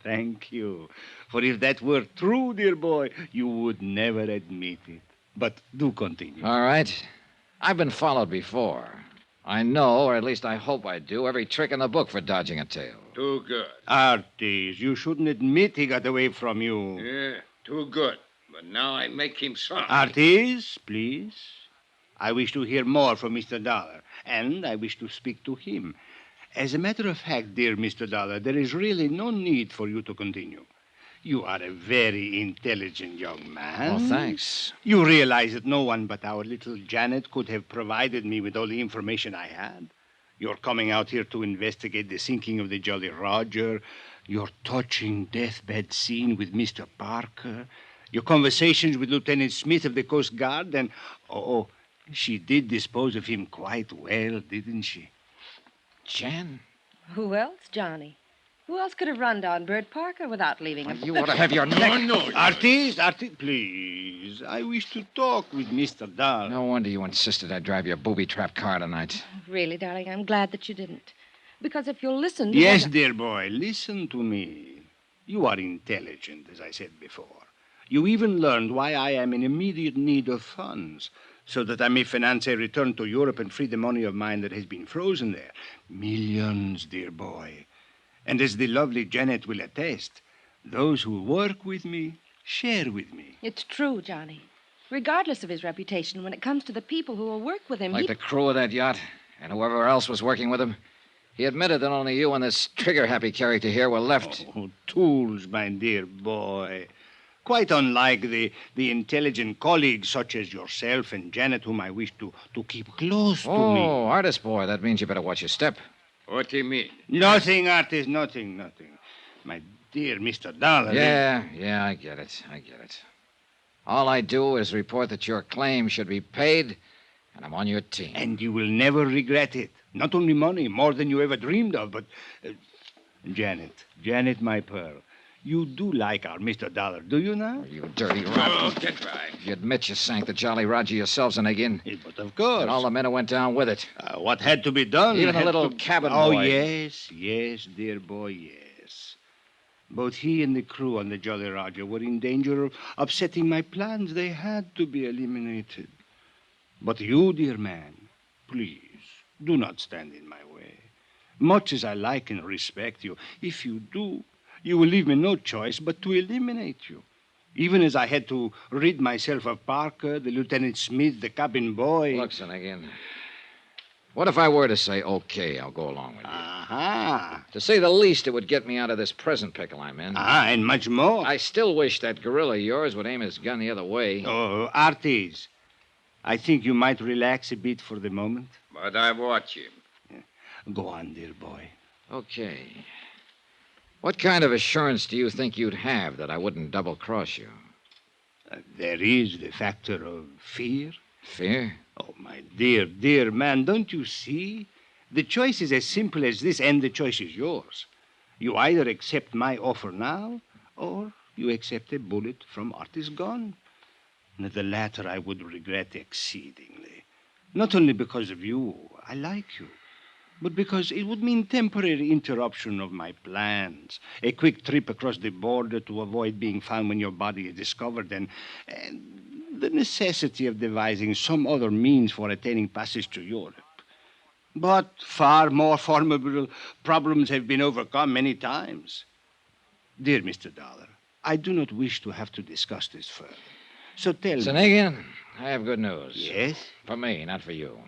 Thank you. For if that were true, dear boy, you would never admit it. But do continue. All right. I've been followed before. I know, or at least I hope I do, every trick in the book for dodging a tail. Too good. Artis, you shouldn't admit he got away from you. Yeah, too good. But now I make him sorry. Artis, please. I wish to hear more from Mr. Dollar, and I wish to speak to him. As a matter of fact, dear Mr. Dollar, there is really no need for you to continue. You are a very intelligent young man. Well, thanks. You realize that no one but our little Janet could have provided me with all the information I had. You're coming out here to investigate the sinking of the Jolly Roger, your touching deathbed scene with Mr. Parker, your conversations with Lieutenant Smith of the Coast Guard, and... Oh, she did dispose of him quite well, didn't she? Jan? Who else, Johnny? Who else could have run down Bert Parker without leaving him? You ought to have your neck... No. Artis, please. I wish to talk with Mr. Dahl. No wonder you insisted I drive your booby-trap car tonight. Really, darling, I'm glad that you didn't. Because if you'll listen... Yes, dear boy, listen to me. You are intelligent, as I said before. You even learned why I am in immediate need of funds, so that I may finance a return to Europe and free the money of mine that has been frozen there. Millions, dear boy. And as the lovely Janet will attest, those who work with me share with me. It's true, Johnny. Regardless of his reputation, when it comes to the people who will work with him, Like the crew of that yacht and whoever else was working with him. He admitted that only you and this trigger-happy character here were left. Oh, tools, my dear boy. Quite unlike the intelligent colleagues such as yourself and Janet, whom I wish to keep close to me. Oh, artist boy, that means you better watch your step. What do you mean? Nothing, Artis, nothing. My dear Mr. Dollar. Yeah, I get it. All I do is report that your claim should be paid, and I'm on your team. And you will never regret it. Not only money, more than you ever dreamed of, but... Janet, my pearl, you do like our Mr. Dollar, do you now? You dirty rotten. Oh, get right. You admit you sank the Jolly Roger yourselves, and again. But of course. And all the men who went down with it. What had to be done? Even the little cabin boy. Oh, yes, dear boy, yes. Both he and the crew on the Jolly Roger were in danger of upsetting my plans. They had to be eliminated. But you, dear man, please, do not stand in my way. Much as I like and respect you, if you do, you will leave me no choice but to eliminate you. Even as I had to rid myself of Parker, the Lieutenant Smith, the cabin boy. Look, son, again. What if I were to say, okay, I'll go along with you? To say the least, it would get me out of this present pickle I'm in. And much more. I still wish that gorilla of yours would aim his gun the other way. Oh, Artis, I think you might relax a bit for the moment. But I watch him. Go on, dear boy. Okay. What kind of assurance do you think you'd have that I wouldn't double-cross you? There is the factor of fear. Fear? Oh, my dear man, don't you see? The choice is as simple as this, and the choice is yours. You either accept my offer now, or you accept a bullet from Artis' gun. And the latter I would regret exceedingly. Not only because of you, I like you, but because it would mean temporary interruption of my plans. A quick trip across the border to avoid being found when your body is discovered, and the necessity of devising some other means for attaining passage to Europe. But far more formidable problems have been overcome many times. Dear Mr. Dollar, I do not wish to have to discuss this further. So tell me. Zanagian, I have good news. Yes? For me, not for you.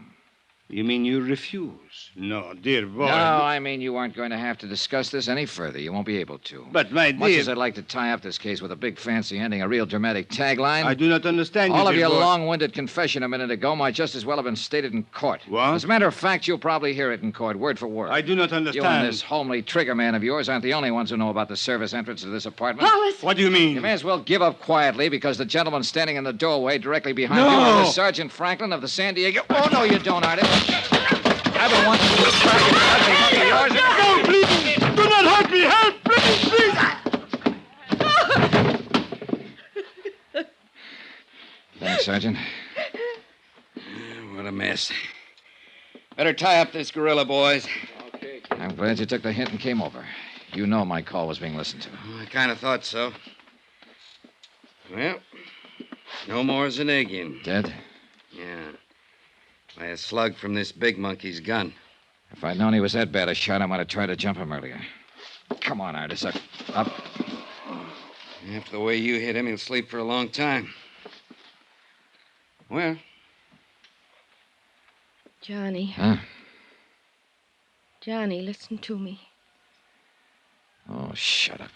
You mean you refuse? No, dear boy. No, I mean you aren't going to have to discuss this any further. You won't be able to. But, my Much dear... as I'd like to tie up this case with a big fancy ending, a real dramatic tagline... I do not understand you, all of dear your boy. long-winded confession a minute ago might just as well have been stated in court. What? As a matter of fact, you'll probably hear it in court, word for word. I do not understand. You and this homely trigger man of yours aren't the only ones who know about the service entrance to this apartment. Wallace! What do you mean? You may as well give up quietly, because the gentleman standing in the doorway directly behind No! you is Sergeant Franklin of the San Diego... Oh, no, you don't, Artie. I've been wanting to target yours. No, please! Do not hurt me! Help! Please! Thanks, Sergeant. What a mess. Better tie up this gorilla, boys. Okay. I'm glad you took the hint and came over. You know my call was being listened to. I kind of thought so. Well, no more Zanagian. Dead? Yeah. By a slug from this big monkey's gun. If I'd known he was that bad a shot, I might have tried to jump him earlier. Come on, Artis. Up. After the way you hit him, he'll sleep for a long time. Well, Johnny. Huh? Johnny, listen to me. Oh, shut up.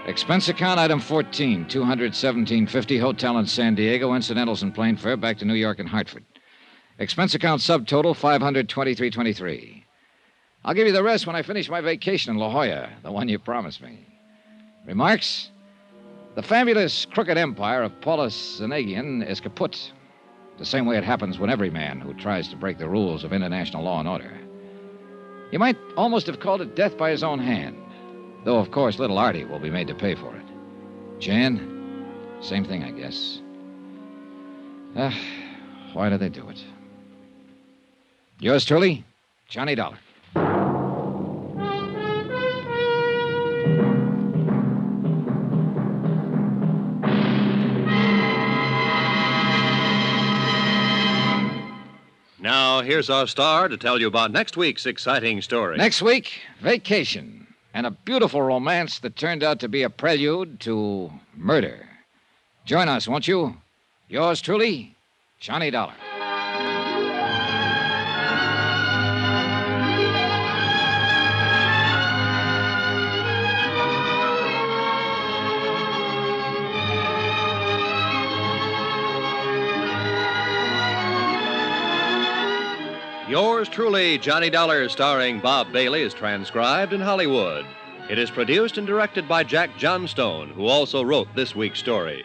Expense account item 14, $217.50, hotel in San Diego, incidentals and plane fare back to New York and Hartford. Expense account subtotal $523.23. I'll give you the rest when I finish my vacation in La Jolla, the one you promised me. Remarks? The fabulous crooked empire of Paulus Zanagian is kaput, the same way it happens when every man who tries to break the rules of international law and order. You might almost have called it death by his own hand. Though, of course, little Artie will be made to pay for it. Jan, same thing, I guess. Why do they do it? Yours truly, Johnny Dollar. Now, here's our star to tell you about next week's exciting story. Next week, vacation. And a beautiful romance that turned out to be a prelude to murder. Join us, won't you? Yours truly, Johnny Dollar. Yours truly, Johnny Dollar, starring Bob Bailey, is transcribed in Hollywood. It is produced and directed by Jack Johnstone, who also wrote this week's story.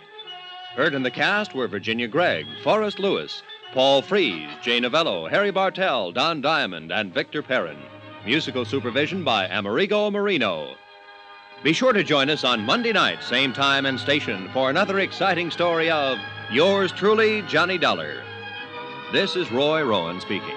Heard in the cast were Virginia Gregg, Forrest Lewis, Paul Frees, Jay Novello, Harry Bartell, Don Diamond, and Victor Perrin. Musical supervision by Amerigo Marino. Be sure to join us on Monday night, same time and station, for another exciting story of Yours truly, Johnny Dollar. This is Roy Rowan speaking.